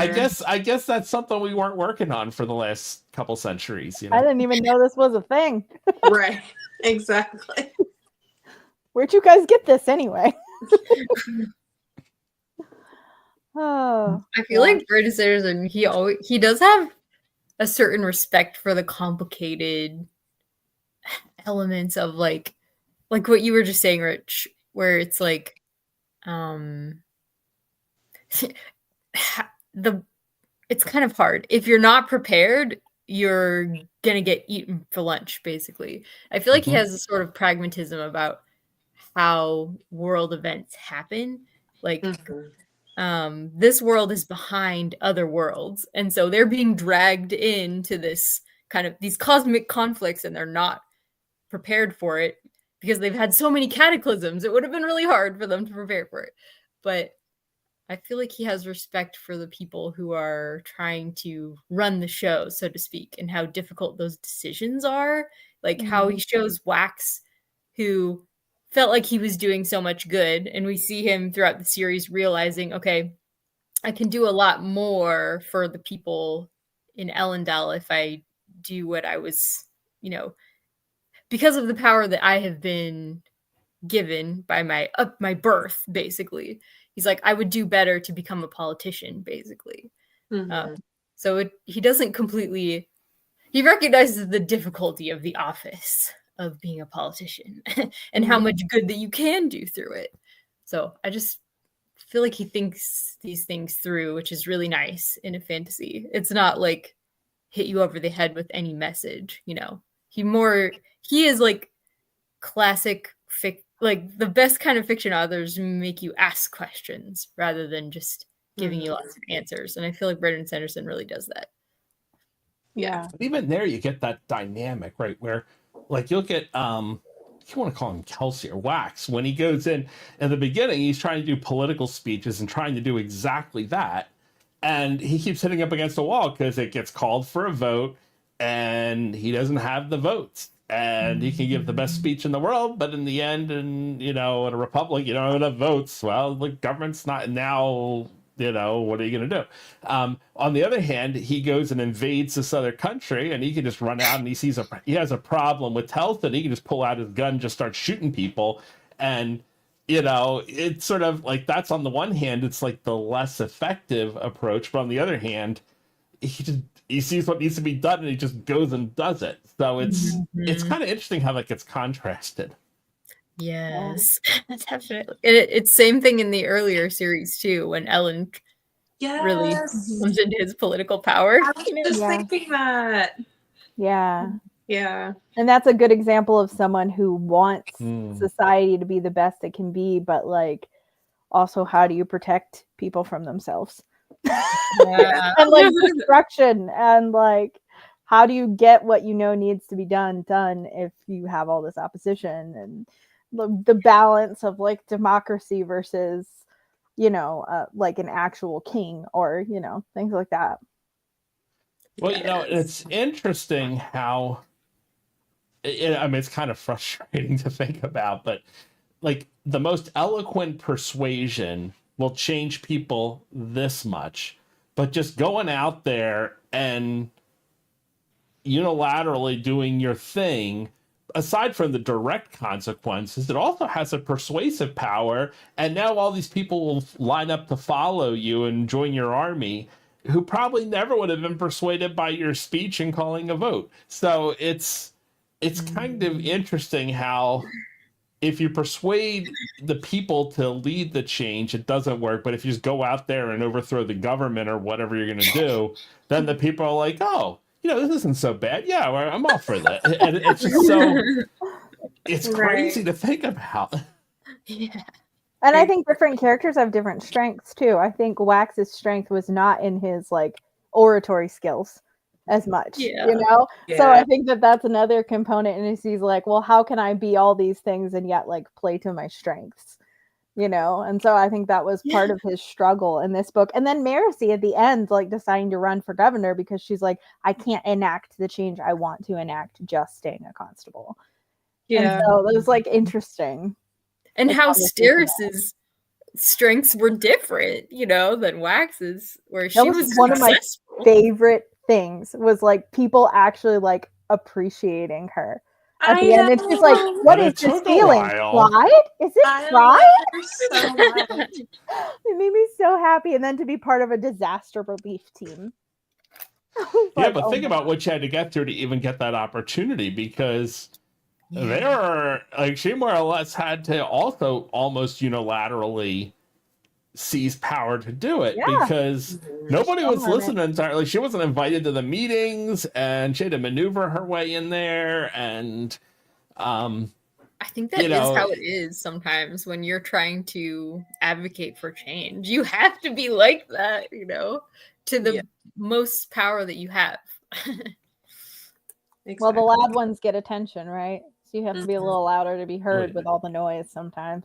guess that's something we weren't working on for the last couple centuries. I didn't even know this was a thing. Right. Exactly. Where'd you guys get this anyway? Oh, I feel like Brandon Sanderson, he does have a certain respect for the complicated elements of like what you were just saying, Rich, where it's like it's kind of hard. If you're not prepared, you're gonna get eaten for lunch, basically. I feel like he has a sort of pragmatism about how world events happen. Like this world is behind other worlds, and so they're being dragged into this kind of these cosmic conflicts, and they're not prepared for it because they've had so many cataclysms. It would have been really hard for them to prepare for it. But I feel like he has respect for the people who are trying to run the show, so to speak, and how difficult those decisions are. Like how he shows Wax, who felt like he was doing so much good, and we see him throughout the series realizing, okay, I can do a lot more for the people in Ellendale if I do what I was, because of the power that I have been given by my birth, basically. He's like, I would do better to become a politician, basically. So he doesn't completely, he recognizes the difficulty of the office of being a politician and how much good that you can do through it. So I just feel like he thinks these things through, which is really nice in a fantasy. It's not like hit you over the head with any message, he is like classic like the best kind of fiction authors make you ask questions rather than just giving you lots of answers. And I feel like Brandon Sanderson really does that. Yeah. But even there you get that dynamic, right? Where like you'll get you want to call him Kelsey or Wax, when he goes in the beginning, he's trying to do political speeches and trying to do exactly that. And he keeps hitting up against the wall because it gets called for a vote and he doesn't have the votes. And he can give the best speech in the world, but in the end, in in a republic, you don't have enough votes. Well, the government's not now. What are you going to do? On the other hand, he goes and invades this other country, and he can just run out, and he has a problem with health, and he can just pull out his gun, and just start shooting people, and it's sort of like that's on the one hand, it's like the less effective approach, but on the other hand, he sees what needs to be done and he just goes and does it. So it's kind of interesting how that gets contrasted. Yes, definitely. It's same thing in the earlier series too, when Ellen really comes into his political power. I was just thinking that. Yeah. Yeah. And that's a good example of someone who wants society to be the best it can be, but like also how do you protect people from themselves? Yeah. And like destruction, and like how do you get what needs to be done if you have all this opposition, and the balance of like democracy versus like an actual king, or things like that. Well, it's interesting how it's kind of frustrating to think about, but like the most eloquent persuasion will change people this much, but just going out there and unilaterally doing your thing, aside from the direct consequences, it also has a persuasive power, and now all these people will line up to follow you and join your army who probably never would have been persuaded by your speech and calling a vote. So it's kind of interesting how if you persuade the people to lead the change, it doesn't work. But if you just go out there and overthrow the government or whatever you're going to do, then the people are like, oh, this isn't so bad. Yeah, I'm all for that. And it's just it's crazy to think about. Yeah. And I think different characters have different strengths too. I think Wax's strength was not in his like oratory skills as much, So I think that's another component. And he's like, well, how can I be all these things and yet like play to my strengths, And so I think that was part of his struggle in this book. And then Marcy at the end, like deciding to run for governor because she's like, I can't enact the change I want to enact just staying a constable. Yeah. And so it was like interesting. And how Sterris's strengths were different, than Wax's, where she was one of my favorite things was like people actually like appreciating her at the end. And she's like, what is this feeling? Pride? Is it pride? So much. It made me so happy. And then to be part of a disaster relief team. Yeah, but think about what you had to get through to even get that opportunity, because she more or less had to also almost unilaterally seize power to do it, because nobody was listening entirely. She wasn't invited to the meetings, and she had to maneuver her way in there. And I think that is how it is sometimes when you're trying to advocate for change. You have to be like that, to the most power that you have. Exactly. Well, the loud ones get attention, right? So you have to be a little louder to be heard with all the noise sometimes.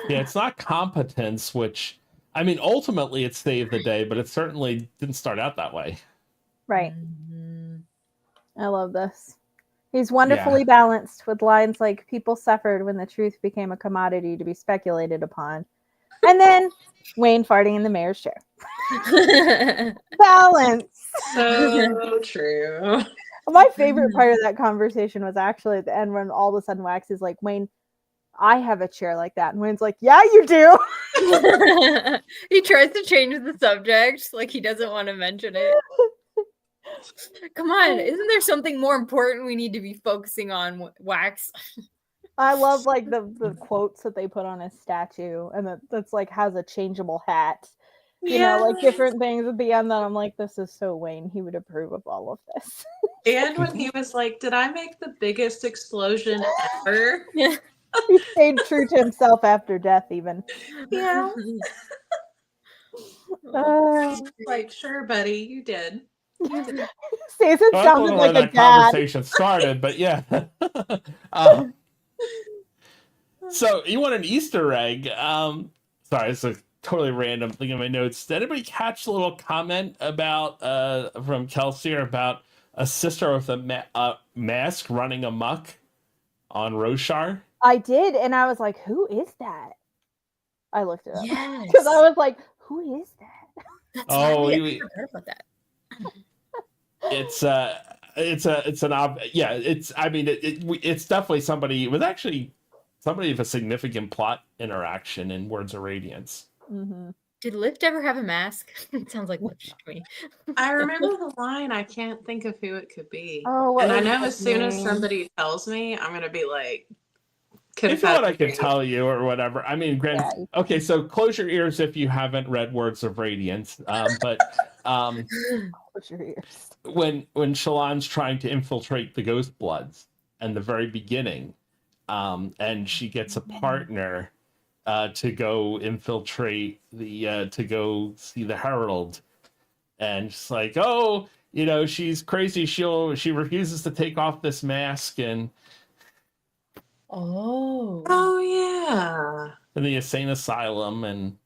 Yeah, it's not competence, which, I mean, ultimately it saved the day, but it certainly didn't start out that way. Right. I love this. He's wonderfully balanced with lines like, people suffered when the truth became a commodity to be speculated upon. And then Wayne farting in the mayor's chair. Balance. So true. My favorite part of that conversation was actually at the end when all of a sudden Wax is like, Wayne, I have a chair like that. And Wayne's like, yeah, you do. He tries to change the subject, like he doesn't want to mention it. Come on, isn't there something more important we need to be focusing on, Wax? I love like the quotes that they put on his statue, and that's like has a changeable hat. Like different things at the end that I'm like, this is so Wayne. He would approve of all of this. And when he was like, did I make the biggest explosion ever? He stayed true to himself after death, even. Yeah. Like, sure, buddy, you did. Says it sounded like a that conversation started, but yeah. So you want an Easter egg? Sorry, it's a totally random thing in my notes. Did anybody catch the little comment about from Kelsey about a sister with a mask running amok on Roshar? I did, and I was like, "Who is that?" I looked it up Yes. because I was like, "Who is that?" That's Oh, right. we- I forgot about that. It's it's definitely somebody. It was actually somebody with a significant plot interaction in Words of Radiance. Mm-hmm. Did Lift ever have a mask? It sounds like Lift to me. I remember the line. I can't think of who it could be. Oh, what and I was know his as soon as name? somebody tells me, I'm gonna be like, If you want, I can tell you or whatever. I mean, granted, Yeah. okay, so close your ears if you haven't read Words of Radiance. But Close your ears. when Shallan's trying to infiltrate the Ghost Bloods in the very beginning, and she gets a partner to go infiltrate to go see the Herald, and she's like, oh, she's crazy. She refuses to take off this mask and Oh yeah. in the insane asylum and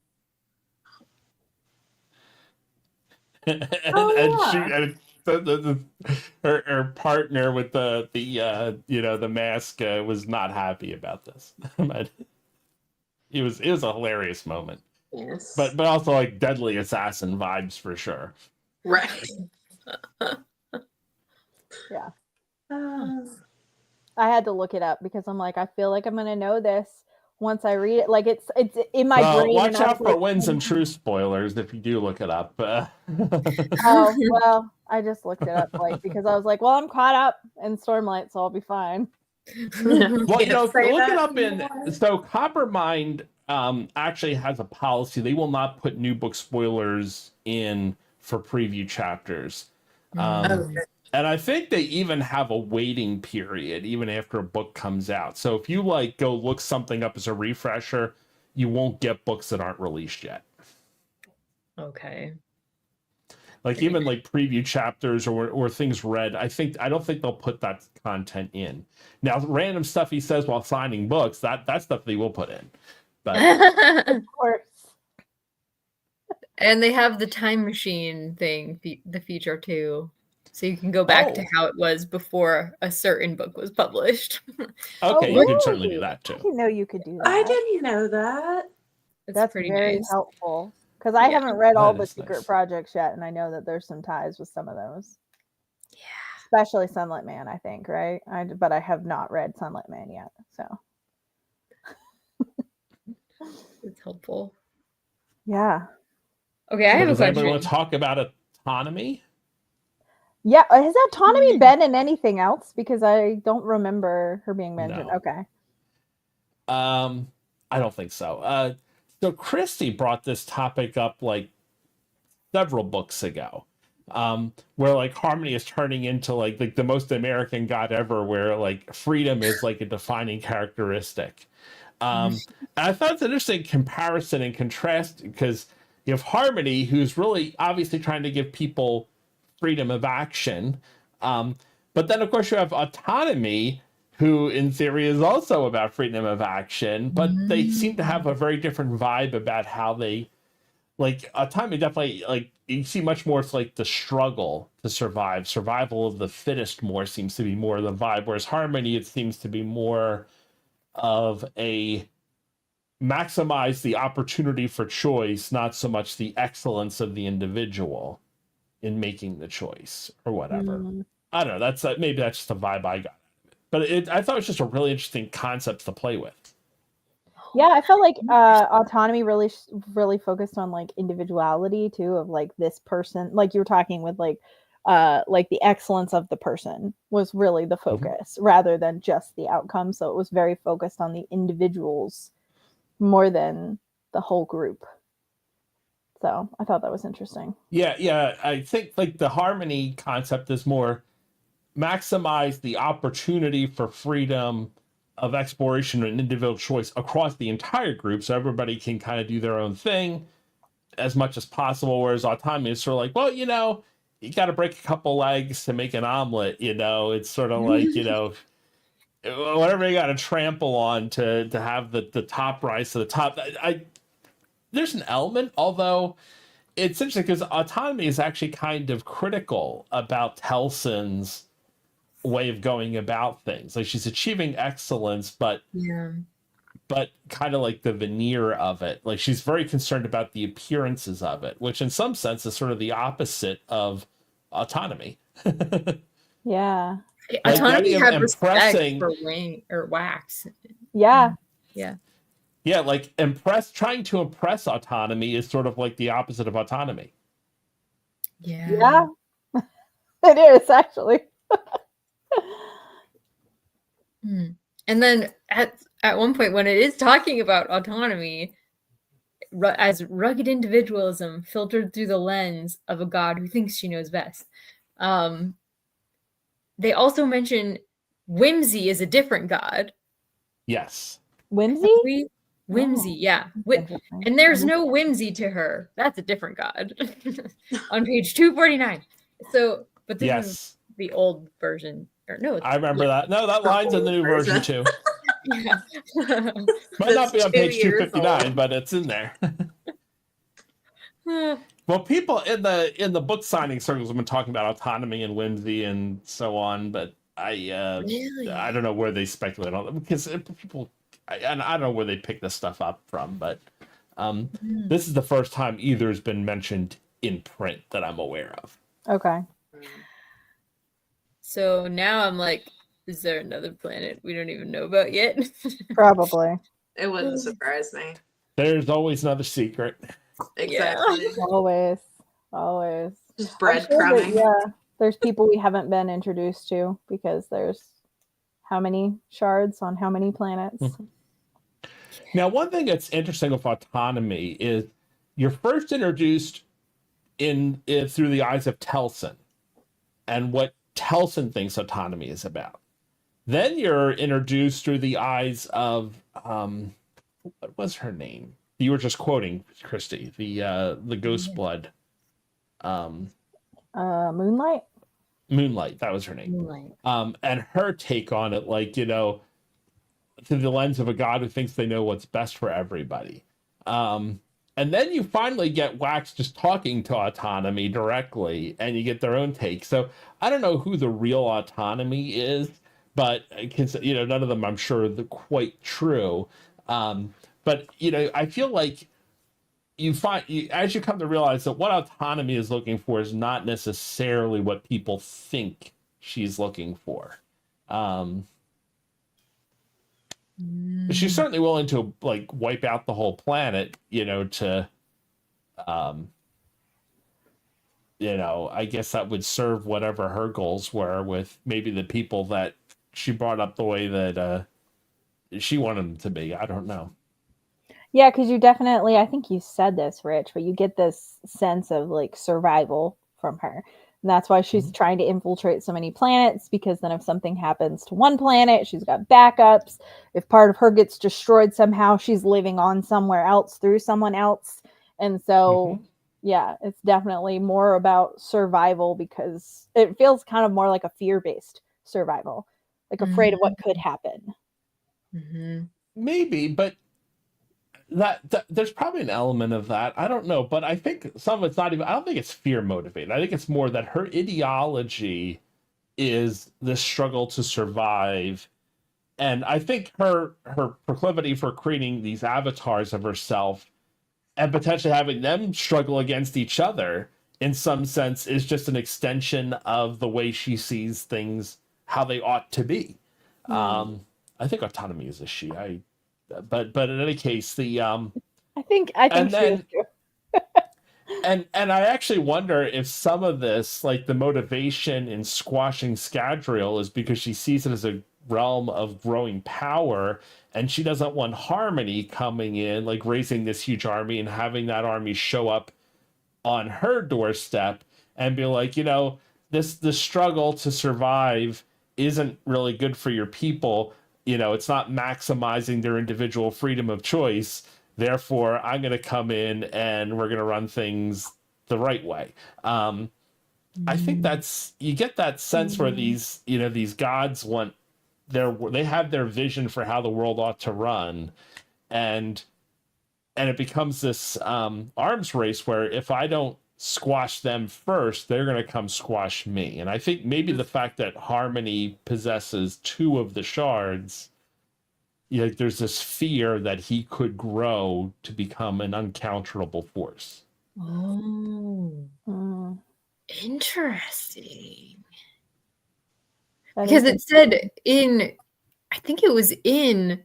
her partner with the mask was not happy about this. But it was a hilarious moment. Yes. But also like Deadly Assassin vibes for sure. Right. Yeah. I had to look it up because I'm like, I feel like I'm gonna know this once I read it. Like it's in my brain. Watch and I out was for like, wins and true spoilers if you do look it up. Oh well, I just looked it up like because I was like, well, I'm caught up in Stormlight, so I'll be fine. Well, look Say it that up in. more. So Coppermind actually has a policy. They will not put new book spoilers in for preview chapters. Okay. And I think they even have a waiting period even after a book comes out. So if you like go look something up as a refresher, you won't get books that aren't released yet. Okay. Like even like preview chapters or things read, I don't think they'll put that content in. Now, random stuff he says while signing books, that stuff they will put in. But Of course. And they have the time machine thing, the feature too. So you can go back to how it was before a certain book was published. Okay, you can certainly do that I too. didn't know you could do that. I didn't know that. That's pretty very nice. helpful because I haven't read all That the is secret nice. projects yet, and I know that there's some ties with some of those. Yeah. Especially Sunlit Man, I think, right? But I have not read Sunlit Man yet, so It's helpful. yeah. Okay, I have a Does anybody question. want to talk about autonomy? Yeah, has autonomy been in anything else? Because I don't remember her being mentioned. No. Okay. I don't think so. So Christy brought this topic up like several books ago, where like Harmony is turning into like the most American god ever, where like freedom is like a defining characteristic. And I thought it's an interesting comparison and contrast because you have Harmony, who's really obviously trying to give people freedom of action. But then, of course, you have Autonomy, who in theory is also about freedom of action, but they seem to have a very different vibe about how they like Autonomy. Definitely, like you see much more it's like the struggle to survive, survival of the fittest more seems to be more the vibe, whereas Harmony, it seems to be more of a maximize the opportunity for choice, not so much the excellence of the individual in making the choice or whatever. I don't know. That's maybe that's just a vibe I got. But I thought it was just a really interesting concept to play with. Yeah, I felt like autonomy really focused on like individuality too, of like this person, like you were talking with like the excellence of the person was really the focus rather than just the outcome. So it was very focused on the individuals more than the whole group. So I thought that was interesting. Yeah. I think like the Harmony concept is more maximize the opportunity for freedom of exploration and individual choice across the entire group so everybody can kind of do their own thing as much as possible, whereas autonomy is sort of like, well, you got to break a couple legs to make an omelet. It's sort of like whatever you got to trample on to have the top rise to the top. there's an element, although it's interesting because autonomy is actually kind of critical about Telson's way of going about things. Like she's achieving excellence, but Yeah. kind of like the veneer of it. Like she's very concerned about the appearances of it, which in some sense is sort of the opposite of autonomy. Yeah. Like the Autonomy idea of had respect impressing, for Wing or Wax. Yeah. Yeah. yeah, like trying to impress autonomy is sort of like the opposite of autonomy. Yeah. It is actually. And then at one point when it is talking about autonomy as rugged individualism filtered through the lens of a god who thinks she knows best, they also mention whimsy is a different god. Yes. Whimsy? Whimsy, yeah. Interesting. And there's no whimsy to her. That's a different god. On page 249. So, but this Yes. is the old version. Or no, I remember that. No, that line's in the new version too. Yeah. Might not be on That's page 2 years 259, old. but it's in there. Well, people in the book signing circles have been talking about autonomy and whimsy and so on, but Really? I don't know where they speculate on it because people, I don't know where they pick this stuff up from, but this is the first time either has been mentioned in print that I'm aware of. Okay. So now I'm like, is there another planet we don't even know about yet? Probably. It wouldn't surprise me. There's always another secret. Exactly. Always. Always. Just I'm sure that, breadcrumbing. yeah. There's people we haven't been introduced to because there's how many shards on how many planets. Now, one thing that's interesting with autonomy is you're first introduced in through the eyes of Telson and what Telson thinks autonomy is about. Then you're introduced through the eyes of what was her name? You were just quoting, Christy, the Ghost Blood. Moonlight? Moonlight, that was her name. Moonlight. And her take on it, like, you know, through the lens of a god who thinks they know what's best for everybody. And then you finally get Wax just talking to autonomy directly, and you get their own take. So I don't know who the real autonomy is, but you know, none of them I'm sure are quite true. But you know, I feel like as you come to realize that what autonomy is looking for is not necessarily what people think she's looking for. She's certainly willing to like wipe out the whole planet, you know, to you know, I guess that would serve whatever her goals were with maybe the people that she brought up the way that she wanted them to be. I don't know. Yeah, because you definitely, I think you said this, Rich, but you get this sense of like survival from her. And that's why she's trying to infiltrate so many planets, because then if something happens to one planet, she's got backups. If part of her gets destroyed somehow, she's living on somewhere else through someone else. And so, yeah, it's definitely more about survival, because it feels kind of more like a fear-based survival, like afraid of what could happen. Maybe, but that there's probably an element of that. I don't know, but I think some of it's not even. I don't think it's fear motivated. I think it's more that her ideology is the struggle to survive, and I think her proclivity for creating these avatars of herself and potentially having them struggle against each other in some sense is just an extension of the way she sees things, how they ought to be. I think autonomy is a she. But in any case, the I think and she then is too. and I actually wonder if some of this, like the motivation in squashing Scadrial, is because she sees it as a realm of growing power, and she doesn't want Harmony coming in, like raising this huge army and having that army show up on her doorstep and be like, you know, this struggle to survive isn't really good for your people. You know, it's not maximizing their individual freedom of choice. Therefore, I'm going to come in and we're going to run things the right way. I think you get that sense where these gods they have their vision for how the world ought to run. And and it becomes this arms race where if I don't squash them first, they're going to come squash me. And I think maybe the fact that Harmony possesses 2 of the shards, there's this fear that he could grow to become an uncounterable force. Oh, Mm. interesting. That Because is it said I think it was in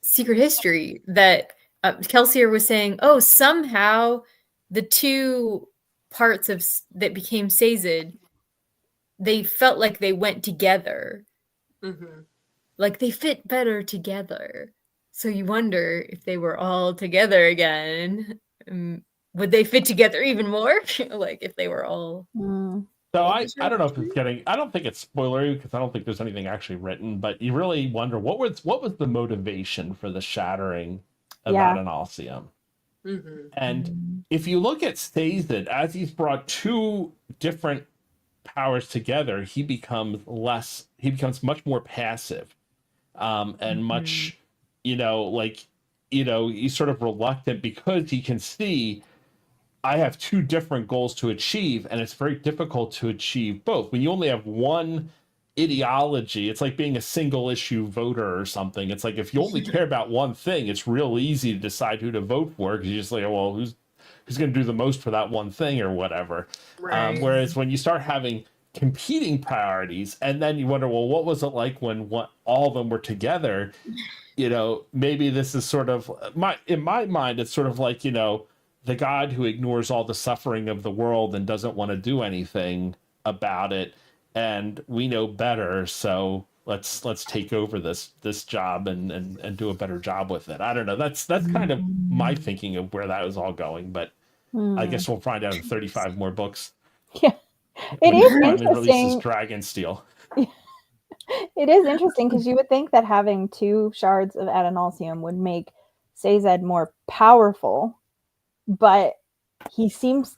Secret History that Kelsier was saying, oh, somehow the 2 parts that became Sazed, they felt like they went together. Mm-hmm. Like they fit better together. So you wonder if they were all together again, would they fit together even more? Like if they were all. Mm. So I don't know if it's I don't think it's spoilery because I don't think there's anything actually written, but you really wonder what was the motivation for the shattering of Yeah. Adonalsium. Mm-hmm. And if you look at Sazed, as he's brought 2 different powers together, he becomes much more passive, and much, he's sort of reluctant because he can see I have 2 different goals to achieve, and it's very difficult to achieve both. When you only have one ideology, it's like being a single issue voter or something. It's like if you only care about one thing, it's real easy to decide who to vote for because you're just like, well, who's going to do the most for that one thing or whatever. Right. Whereas when you start having competing priorities, and then you wonder, well, what was it like when all of them were together? Maybe this is sort of in my mind, it's sort of like, the God who ignores all the suffering of the world and doesn't want to do anything about it, and we know better, so let's take over this job and do a better job with it. I don't know. That's kind of my thinking of where that was all going, but I guess we'll find out in 35 more books. Yeah, it when is he finally releases interesting. Dragonsteel. It is interesting because you would think that having 2 shards of Adonalsium would make Sazed more powerful, but he seems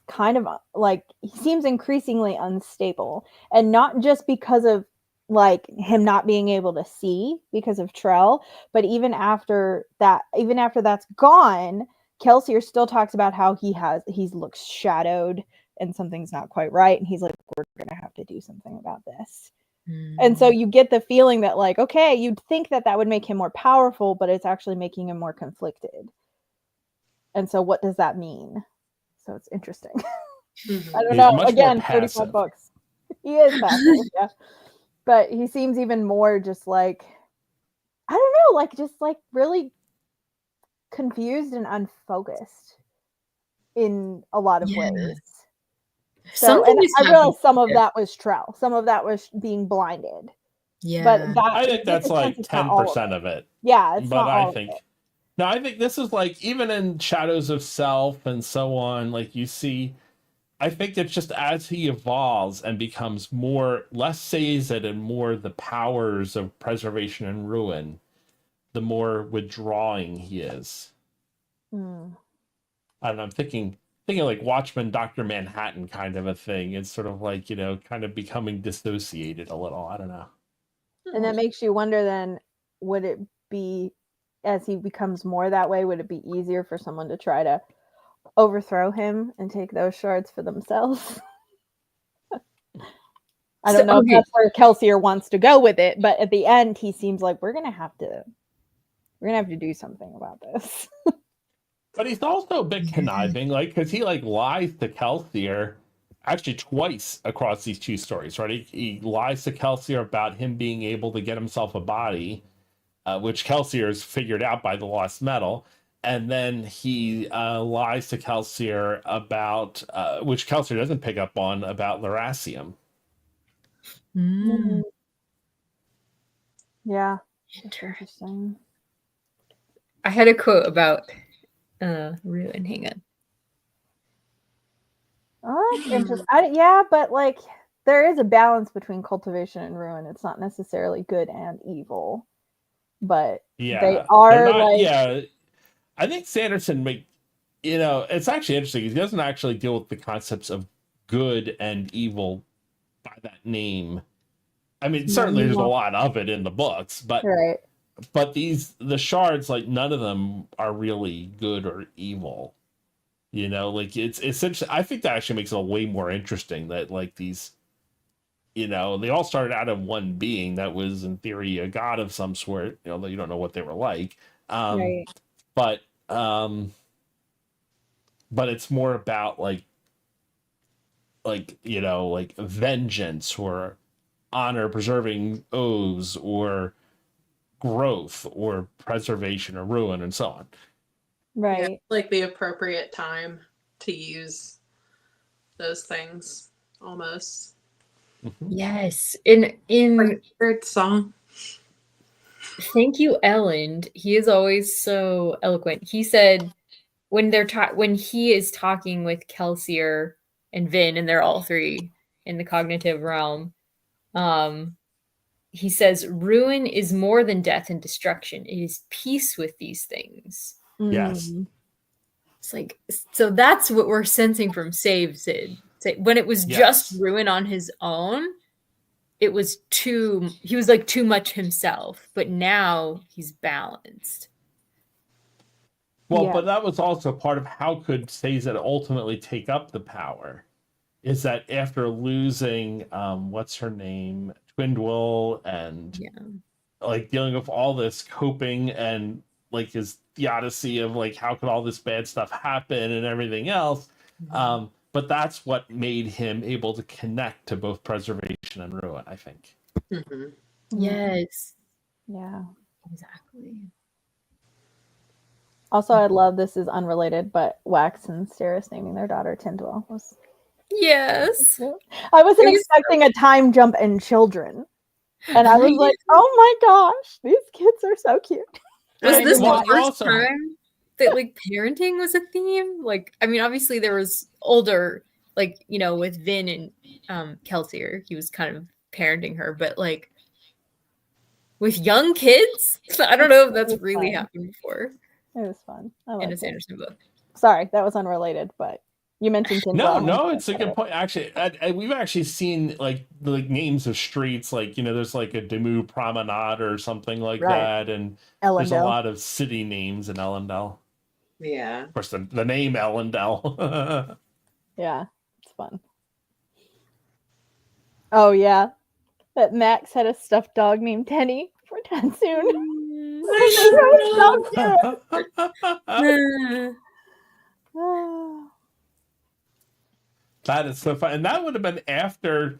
increasingly unstable, and not just because of like him not being able to see because of Trell, but even after that's gone, Kelsier still talks about how he looks shadowed and something's not quite right, and he's like, we're gonna have to do something about this. And so you get the feeling that like, okay, you'd think that would make him more powerful, but it's actually making him more conflicted. And so what does that mean? So it's interesting. Mm-hmm. I don't He's know. much Again, more 35 passive. books. He is passive, yeah. But he seems even more just like, I don't know, like just like really confused and unfocused in a lot of ways. So, and I realized some of that was Trell. Some of that was being blinded. Yeah. But I think that's like 10% of it. Yeah, it's but not all of it. No, I think this is like, even in Shadows of Self and so on, like you see, I think it's just as he evolves and becomes less Sazed and more the powers of preservation and ruin, the more withdrawing he is. Mm. I don't know, I'm thinking like Watchmen, Dr. Manhattan kind of a thing. It's sort of like, kind of becoming dissociated a little. I don't know. And that makes you wonder then, would it be, as he becomes more that way, would it be easier for someone to try to overthrow him and take those shards for themselves? I don't know if that's where Kelsier wants to go with it, but at the end he seems like we're gonna have to do something about this. But he's also a bit conniving, like, because he like lies to Kelsier actually twice across these 2 stories, right? He lies to Kelsier about him being able to get himself a body, which Kelsier has figured out by the lost metal. And then he lies to Kelsier about, which Kelsier doesn't pick up on, about Lerasium. Mm. Yeah. Interesting. I had a quote about ruin. Hang on. Oh, that's interesting. Yeah, but like there is a balance between cultivation and ruin. It's not necessarily good and evil, but they are like. Yeah, I think Sanderson it's actually interesting. He doesn't actually deal with the concepts of good and evil by that name. I mean, certainly there's a lot of it in the books, but right. but the shards, like none of them are really good or evil. You know, like it's essentially. I think that actually makes it way more interesting that like these. You know, they all started out of one being that was in theory a god of some sort. You know, you don't know what they were like. Right. But but it's more about like you know like vengeance or honor, preserving oaths, or growth or preservation or ruin and so on. Right. Yeah, like the appropriate time to use those things almost. Yes. In Like third song. Thank you, Ellen. He is always so eloquent. He said when when he is talking with Kelsier and Vin, and they're all three in the cognitive realm, he says, "Ruin is more than death and destruction. It is peace with these things." Yes. Mm. It's like, so that's what we're sensing from Save Sid. When it was just Yes. Ruin on his own, he was like too much himself, but now he's balanced. Well, Yeah. but that was also part of how could Sazed ultimately take up the power. Is that after losing what's her name, Twindwell, and like dealing with all this coping and like his theodicy of like how could all this bad stuff happen and everything else. But that's what made him able to connect to both preservation and ruin, I think. Mm-hmm. Yes. Yeah. Exactly. Also, I love this is unrelated, but Wax and Steris naming their daughter Tyndall was. Yes. I wasn't expecting a time jump in children, and I was like, "Oh my gosh, these kids are so cute." Was this the first also... time that like parenting was a theme? Like, I mean, obviously there was older, like, you know, with Vin and Kelsier, he was kind of parenting her, but like with young kids, I don't know if that's really happened before. It was fun. I in a liked it. Sanderson book. Sorry, that was unrelated, but you mentioned Tyndall. No, it's a good point. Actually, we've actually seen like the names of streets, like you know, there's like a Demu Promenade or something like that, and there's a lot of city names in Ellendale. Yeah, of course, the name Ellendale. Yeah, it's fun. Oh yeah, that Max had a stuffed dog named Tenny for Tensoon. That is so fun, and that would have been after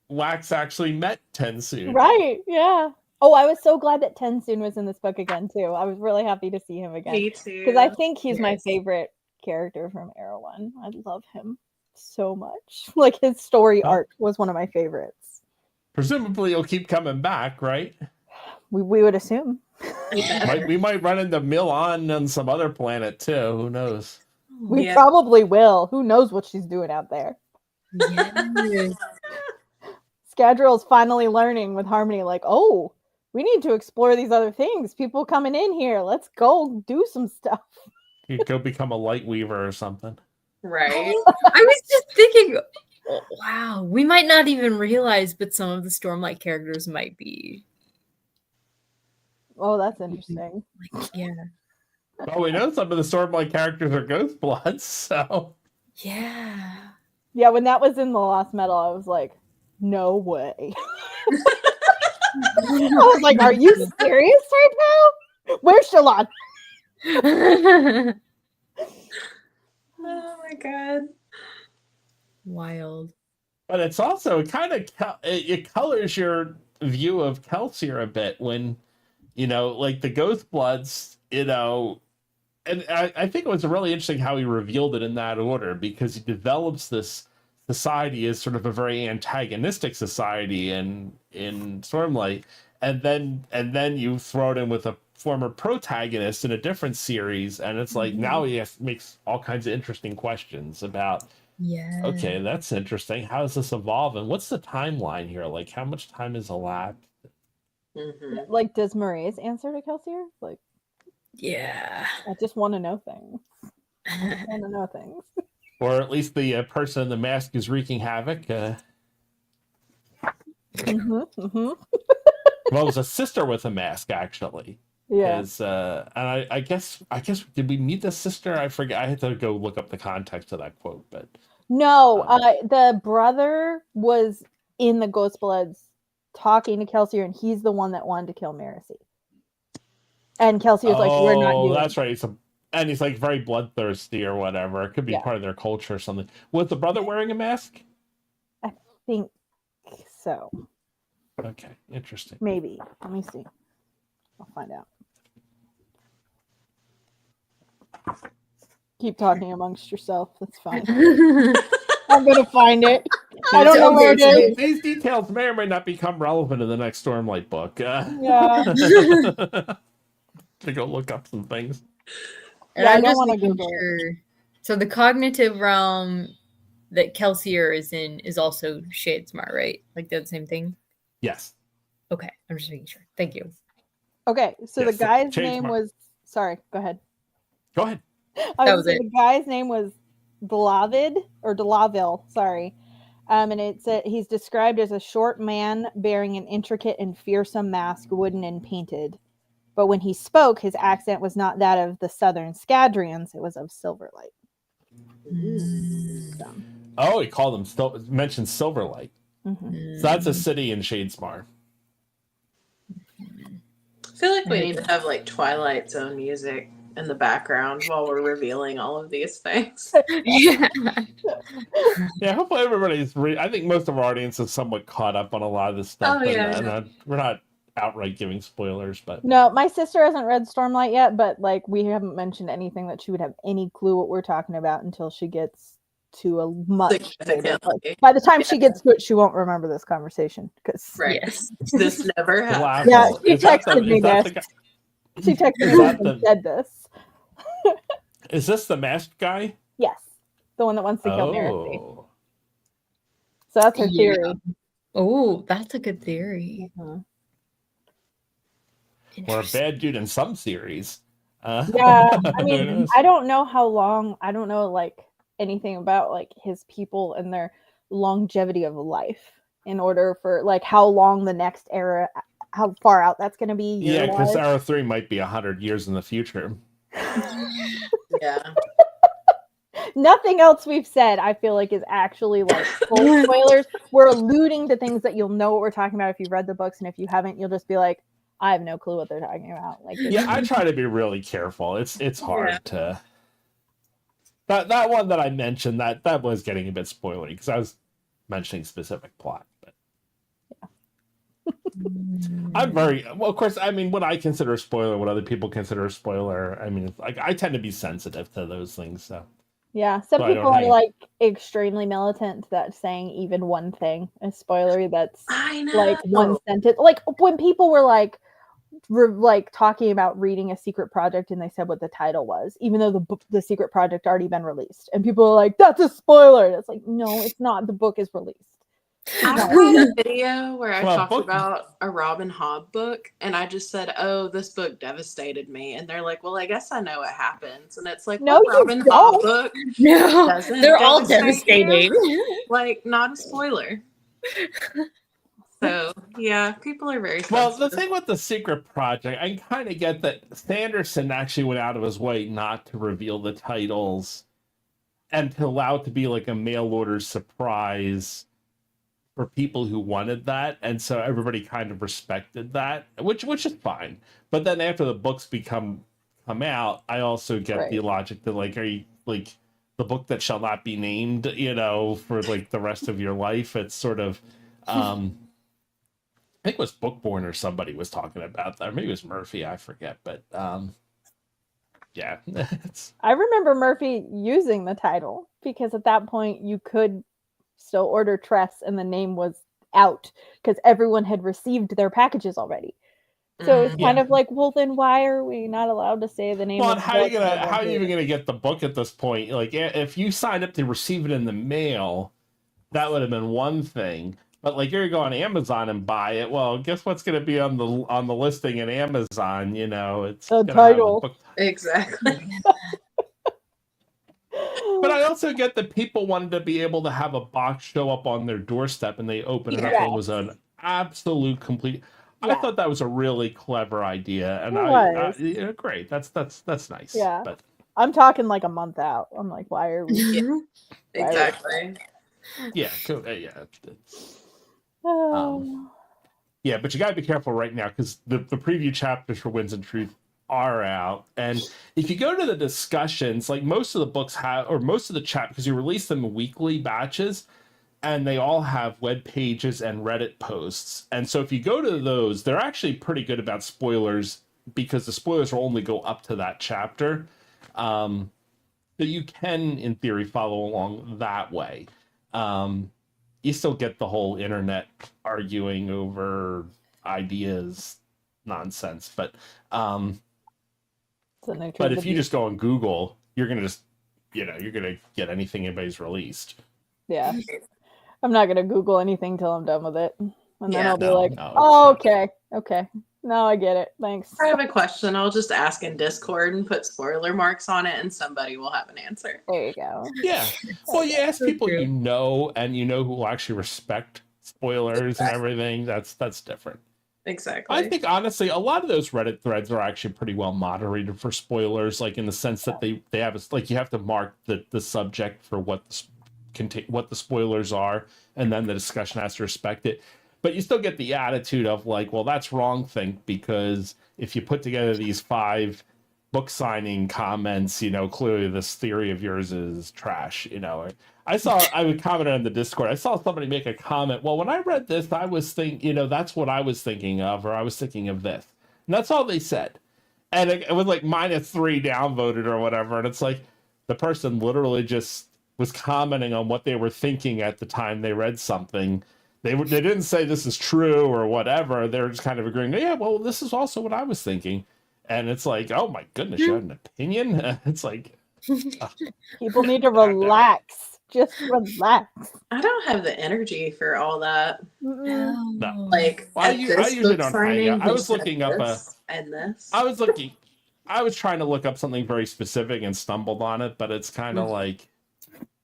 Wax actually met Tensoon. Right, yeah. Oh, I was so glad that Tensoon was in this book again, too. I was really happy to see him again. Me too. Because I think he's my favorite character from Era 1. I love him so much. Like, his story arc was one of my favorites. Presumably, he'll keep coming back, right? We would assume. We might run into Milan on some other planet, too. Who knows? We probably will. Who knows what she's doing out there? Yes. Scadrial's finally learning with Harmony, like, oh, we need to explore these other things. People coming in here. Let's go do some stuff. You go become a light weaver or something. Right. I was just thinking, wow, we might not even realize, but some of the Stormlight characters might be. Oh, that's interesting. Like, yeah. Well, we know some of the Stormlight characters are Ghostbloods, so. Yeah. Yeah, when that was in the Lost Metal, I was like, no way. I was like, are you serious right now? Where's Shalon? Oh my god. Wild. But it's also it colors your view of Kelsier a bit when, you know, like the Ghostbloods, you know, and I think it was really interesting how he revealed it in that order, because he develops this society as sort of a very antagonistic society in Stormlight, and then you throw it in with a former protagonist in a different series, and it's like now he makes all kinds of interesting questions about okay, that's interesting, how does this evolve, and what's the timeline here, like how much time has elapsed? Like, does Marie's answer to Kelsier? Like, yeah, I just want to know things. I want to know things. Or at least the person in the mask is wreaking havoc. Well, it was a sister with a mask, actually. Yeah. And I guess did we meet the sister? I forget. I had to go look up the context of that quote, but No, the brother was in the Ghostbloods talking to Kelsier, and he's the one that wanted to kill Marcy. And Kelsier's like, we're not doing that's right. And he's like very bloodthirsty or whatever. It could be part of their culture or something. Was the brother wearing a mask? I think so. Okay, interesting. Maybe. Let me see. I'll find out. Keep talking amongst yourself. That's fine. I'm gonna find it. I don't know where it is. These details may or may not become relevant in the next Stormlight book. Yeah. To go look up some things. And Yeah, I'm I don't just want to making Google sure. So the cognitive realm that Kelsier is in is also Shadesmar, right? Like they're the same thing? Yes. Okay, I'm just making sure. Thank you. Okay, so Yes, the guy's change name my- was. Sorry, go ahead. Go ahead. That was it. The guy's name was Delaville. Sorry, and he's described as a short man bearing an intricate and fearsome mask, wooden and painted. But when he spoke, his accent was not that of the Southern Scadrians; it was of Silverlight. So. Oh, he called him. Mentioned Silverlight. Mm-hmm. So that's a city in Shadesmar. I feel like we need to have like Twilight Zone music in the background while we're revealing all of these things. Yeah. Yeah, hopefully everybody's. I think most of our audience is somewhat caught up on a lot of this stuff. Oh, yeah. And we're not outright giving spoilers, but No, my sister hasn't read Stormlight yet, but like we haven't mentioned anything that she would have any clue what we're talking about until she gets to a much later. Like, by the time she gets to it, she won't remember this conversation because Yes. This never happened. Yeah, she Is that texted me is that this. She texted Is me that and the- said this. Is this the masked guy? Yes, the one that wants to kill Marcy. Oh. So that's her Yeah. theory. Oh, that's a good theory. Mhm. Or a bad dude in some series. Yeah, I who mean, knows? I don't know how long. I don't know like anything about like his people and their longevity of life in order for like how long the next era, how far out that's going to be. Yeah, because year-wise. Arrow 3 might be 100 years in the future. Yeah. Nothing else we've said, I feel like, is actually like full spoilers. We're alluding to things that you'll know what we're talking about if you've read the books, and if you haven't, you'll just be like, I have no clue what they're talking about. Like, Yeah, I try to be really careful. It's hard to. That one that I mentioned that was getting a bit spoilery because I was mentioning specific plot. But I'm very well. Of course, I mean, what I consider a spoiler, what other people consider a spoiler. I mean, it's like I tend to be sensitive to those things. So yeah, some So I people don't are hang- like extremely militant that saying even one thing is spoilery. That's I know. like one sentence. Like when people were like talking about reading a secret project and they said what the title was, even though the secret project already been released, and people are like, "That's a spoiler." And it's like, no, it's not. The book is released. I had a video where I Well, talked book- about a Robin Hobb book, and I just said, "Oh, this book devastated me," and they're like, "Well, I guess I know what happens," and it's like, No, "What you Robin don't. Hobb book? No, Doesn't they're all devastate you? devastating. Like, not a spoiler." So yeah, people are very well, sensitive. the thing with the secret project, I kind of get that Sanderson actually went out of his way not to reveal the titles and to allow it to be like a mail order surprise for people who wanted that, and so everybody kind of respected that, which is fine. But then after the books come out, I also get the logic that like, are you like the book that shall not be named, for like the rest of your life? It's sort of I think it was Bookborn or somebody was talking about that. Or maybe it was Murphy, I forget. But yeah. I remember Murphy using the title because at that point you could still order Tress and the name was out because everyone had received their packages already. So it's kind of like, well, then why are we not allowed to say the name? Well, of the how are book? you even gonna get the book at this point? Like, if you signed up to receive it in the mail, that would have been one thing. But like, you're going to go on Amazon and buy it. Well, guess what's going to be on the listing at Amazon? It's the gonna title. have the book. Exactly. But I also get that people wanted to be able to have a box show up on their doorstep and they open it up and it was an absolute complete. I thought that was a really clever idea, and great. That's nice. Yeah. But I'm talking like a month out. I'm like, why are we? Exactly. Yeah, yeah, but you got to be careful right now because the preview chapters for Winds and Truth are out, and if you go to the discussions, like most of the books have, or most of the chapters, because you release them in weekly batches, and they all have web pages and Reddit posts, and so if you go to those, they're actually pretty good about spoilers because the spoilers will only go up to that chapter. So you can, in theory, follow along that way. You still get the whole internet arguing over ideas nonsense, but if you just go on Google, you're gonna just you're gonna get anything anybody's released. Yeah, I'm not gonna Google anything till I'm done with it, and then I'll be okay. No, I get it. Thanks. I have a question. I'll just ask in Discord and put spoiler marks on it, and somebody will have an answer. There you go. Yeah. Well, you ask people you know, and you know who will actually respect spoilers and everything. That's different. Exactly. I think honestly, a lot of those Reddit threads are actually pretty well moderated for spoilers, like in the sense that they have like you have to mark the subject for what the spoilers are, and then the discussion has to respect it. But you still get the attitude of like, well, that's wrong think, because if you put together these 5 book signing comments, clearly this theory of yours is trash. I would comment on the Discord. I saw somebody make a comment. Well, when I read this, I was thinking, that's what I was thinking of, or I was thinking of this. And that's all they said. And it was like -3 downvoted or whatever. And it's like the person literally just was commenting on what they were thinking at the time they read something. They didn't say this is true or whatever. They were just kind of agreeing, yeah, well, this is also what I was thinking. And it's like, oh my goodness, you have an opinion? It's like... people need to relax. Just relax. I don't have the energy for all that. No. Like, I usually don't hang out. I was looking up this. I was trying to look up something very specific and stumbled on it, but it's kind of like...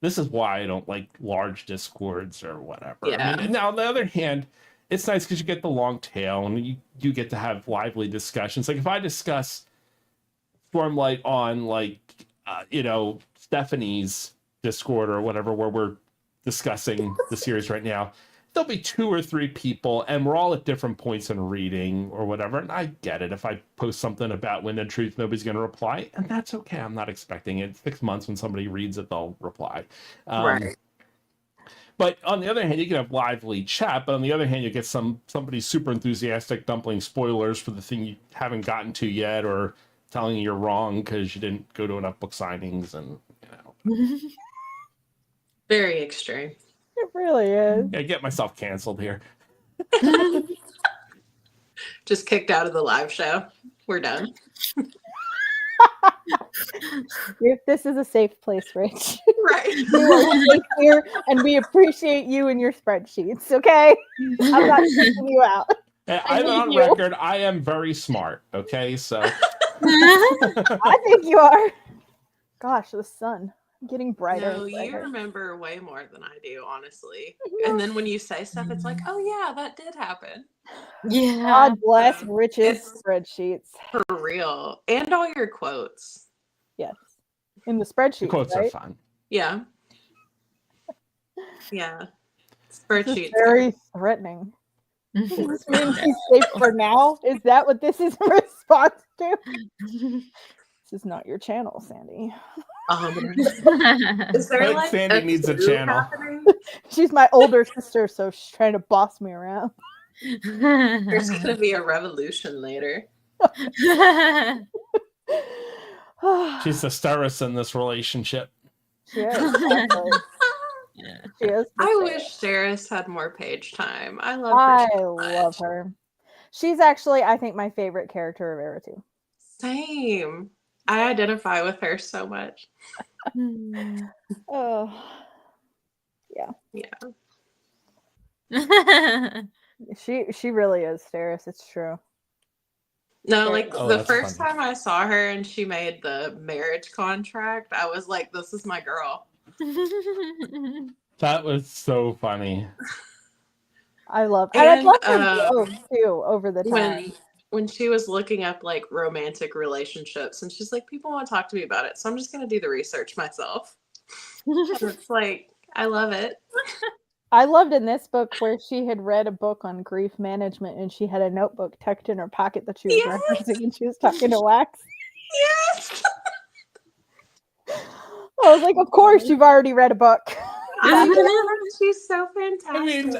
This is why I don't like large discords or whatever. Yeah. I mean, now, on the other hand, it's nice because you get the long tail and you get to have lively discussions. Like if I discuss Stormlight on Stephanie's Discord or whatever, where we're discussing the series right now, there'll be 2 or 3 people and we're all at different points in reading or whatever. And I get it. If I post something about Wind and Truth, nobody's going to reply. And that's okay. I'm not expecting it. 6 months when somebody reads it, they'll reply. Right. But on the other hand, you can have lively chat. But on the other hand, you get somebody super enthusiastic dumping spoilers for the thing you haven't gotten to yet, or telling you you're wrong because you didn't go to enough book signings, and Very extreme. It really is. I get myself canceled here. Just kicked out of the live show. We're done. This is a safe place, Rich. Right. You are safe here, and we appreciate you and your spreadsheets. Okay, I'm not kicking you out. I'm on record. I am very smart. Okay, so I think you are. Gosh, the sun getting brighter. No, you remember way more than I do, honestly. And then when you say stuff, it's like, oh yeah, that did happen. Yeah. God bless Rich's spreadsheets. For real. And all your quotes. Yes. In the spreadsheet. the quotes right? are fun. Yeah. Yeah. This Spreadsheets. is very threatening. Does this mean he's safe for now? Is that what this is in response to? This is not your channel, Sandy. Is there Like Sandy needs a coup channel. happening? She's my older sister, so she's trying to boss me around. There's going to be a revolution later. She's the Steris in this relationship. She is. Actually. Yeah. She is. I wish Saris had more page time. I love her. I so much. love her. She's actually, I think, my favorite character of Era 2. Same. I identify with her so much. Oh, Yeah. she really is Steris. It's true. No, like Oh, the that's first funny. time I saw her and she made the marriage contract, I was like, this is my girl. That was so funny. I love, and I love her And growth too over the time. when she was looking up like romantic relationships, and she's like, people want to talk to me about it, so I'm just going to do the research myself. And it's like, I love it. I loved in this book where she had read a book on grief management and she had a notebook tucked in her pocket that she was Yes. referencing when she was talking to Wax. Yes. I was like, of course you've already read a book. She's so fantastic. I mean,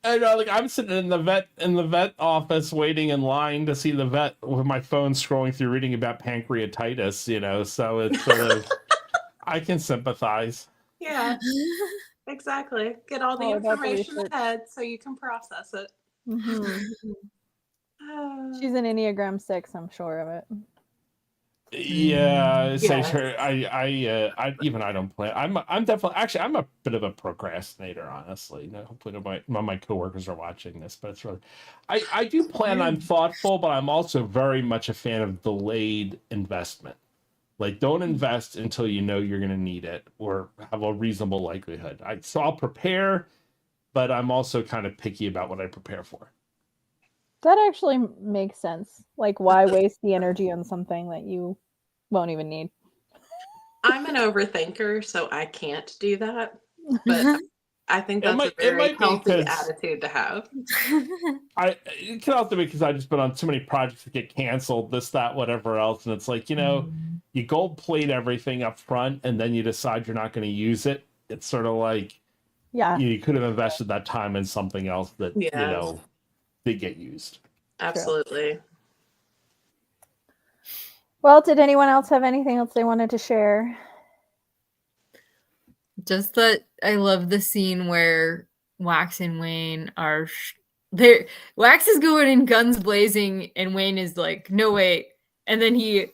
I know, like I'm sitting in the vet office waiting in line to see the vet with my phone scrolling through reading about pancreatitis, you know, so it's sort of I can sympathize. Yeah, exactly. Get all the All about the information research. ahead so you can process it. Mm-hmm. She's an Enneagram 6, I'm sure of it. Yeah, say Yes. sure. I don't plan. I'm definitely actually I'm a bit of a procrastinator, honestly. No, hopefully none of my coworkers are watching this, but it's really I do plan on thoughtful, but I'm also very much a fan of delayed investment. Like don't invest until you know you're gonna need it or have a reasonable likelihood. So I'll prepare, but I'm also kind of picky about what I prepare for. That actually makes sense. Like, why waste the energy on something that you won't even need? I'm an overthinker, so I can't do that. But I think that's a It very might be healthy 'cause- attitude to have. It can also be because I've just been on so many projects that get canceled, this, that, whatever else, and it's like, you know, you gold plate everything up front, and then you decide you're not going to use it. It's sort of like, Yeah, you could have invested that time in something else that you Yes. know did get used. Absolutely. well, did anyone else have anything else they wanted to share? Just that I love the scene where Wax and Wayne are there. Wax is going in guns blazing, and Wayne is like, "No, wait!" And then he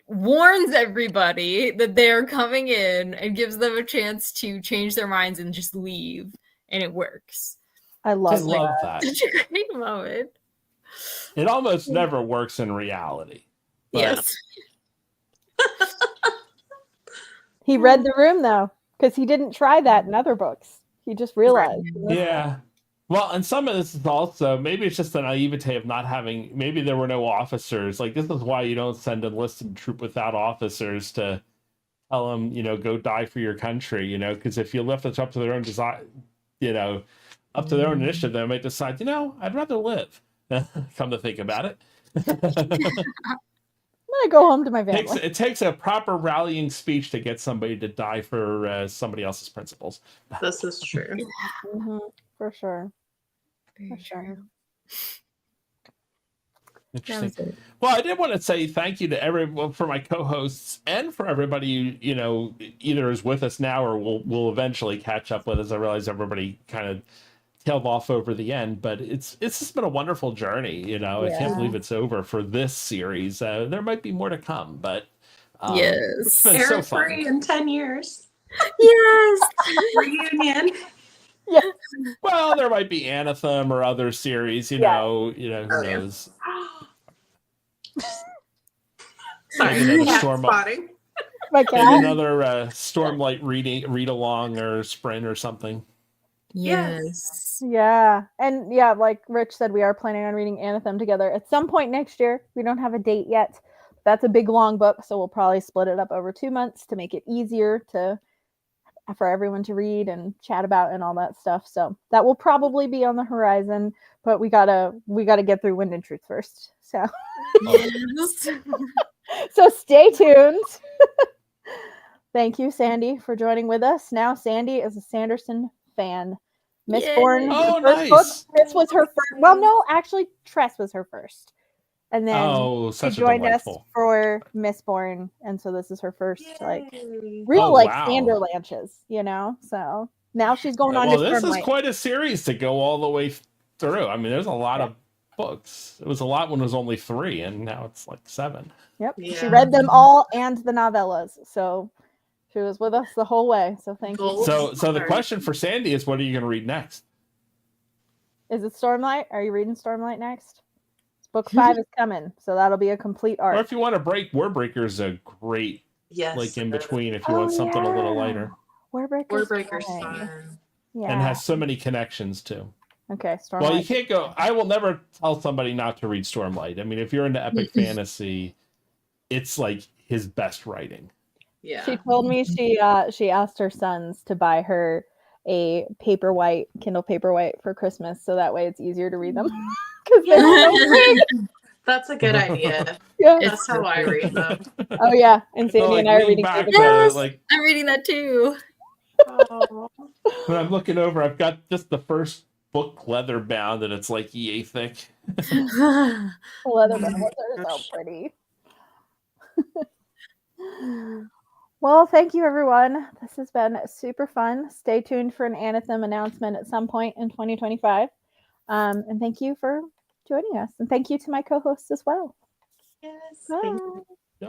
warns everybody that they're coming in and gives them a chance to change their minds and just leave, and it works. I love that. Such a great moment. It almost never works in reality. But Yes. He read the room though, because he didn't try that in other books. He just realized. Yeah. Well, and some of this is also maybe it's just the naivete of not having. Maybe there were no officers. Like this is why you don't send a enlisted troop without officers to tell them, you know, go die for your country. You know, because if you left it up to their own design, you know, up to their own initiative, they might decide, you know, I'd rather live. Come to think about it. I'm gonna go home to my family. It takes a proper rallying speech to get somebody to die for somebody else's principles. This is true. Mm-hmm, for sure. For sure. Interesting. Well, I did want to say thank you to everyone for my co-hosts and for everybody you know either is with us now or will eventually catch up with us. I realize everybody kind of tailed off over the end, but it's just been a wonderful journey. You know, I can't believe it's over for this series. There might be more to come, but it's been so fun. Free in 10 years. Yes. Reunion. Yeah. Well, there might be Anthem or other series. You know, who knows? Sorry, Maybe another cat storm. spotting. My Maybe cat. another Stormlight read along or sprint or something. Yes. Yeah. And yeah, like Rich said, we are planning on reading Anthem together at some point next year. We don't have a date yet. That's a big long book, so we'll probably split it up over 2 months to make it easier for everyone to read and chat about and all that stuff. So that will probably be on the horizon, but we gotta get through Wind and Truth first. So Yes. so stay tuned. Thank you, Sandy, for joining with us. Now Sandy is a Sanderson fan. Mistborn, Oh, the first nice. book. This was her first. Well, no, actually, Tress was her first, and then she Such a joined us delightful. for Mistborn, and so this is her first Yay. real wow. Sanderlanches, you know. So now she's going on Well, to this is Stormlight. quite a series to go all the way through. I mean, there's a lot of books. It was a lot when it was only 3, and now it's like 7. Yep, she Yeah. read them all and the novellas, so she was with us the whole way. So thank you. So the question for Sandy is, what are you going to read next? Is it Stormlight? Are you reading Stormlight next? Book 5 is coming, so that'll be a complete arc. Or if you want to break, Warbreaker is a great in between if you want something a little lighter. Warbreaker's Warbreaker's fun. fun. Yeah. And has so many connections too. Okay, Stormlight. Well, you can't go. I will never tell somebody not to read Stormlight. I mean, if you're into epic fantasy, it's like his best writing. Yeah. She told me she asked her sons to buy her a Kindle Paperwhite for Christmas, so that way it's easier to read them because they're so big. That's a good idea. Yeah. That's how I read them. Oh yeah, and Sandy Like, and I are lean reading back, through Yes, like I'm reading that too. Oh. when I'm looking over, I've got just the first book leather bound, and it's like EA thick. the leather ones are so pretty. Well, thank you, everyone. This has been super fun. Stay tuned for an Anathem announcement at some point in 2025. And thank you for joining us. And thank you to my co-hosts as well. Yes. Bye. Thank you. Yeah.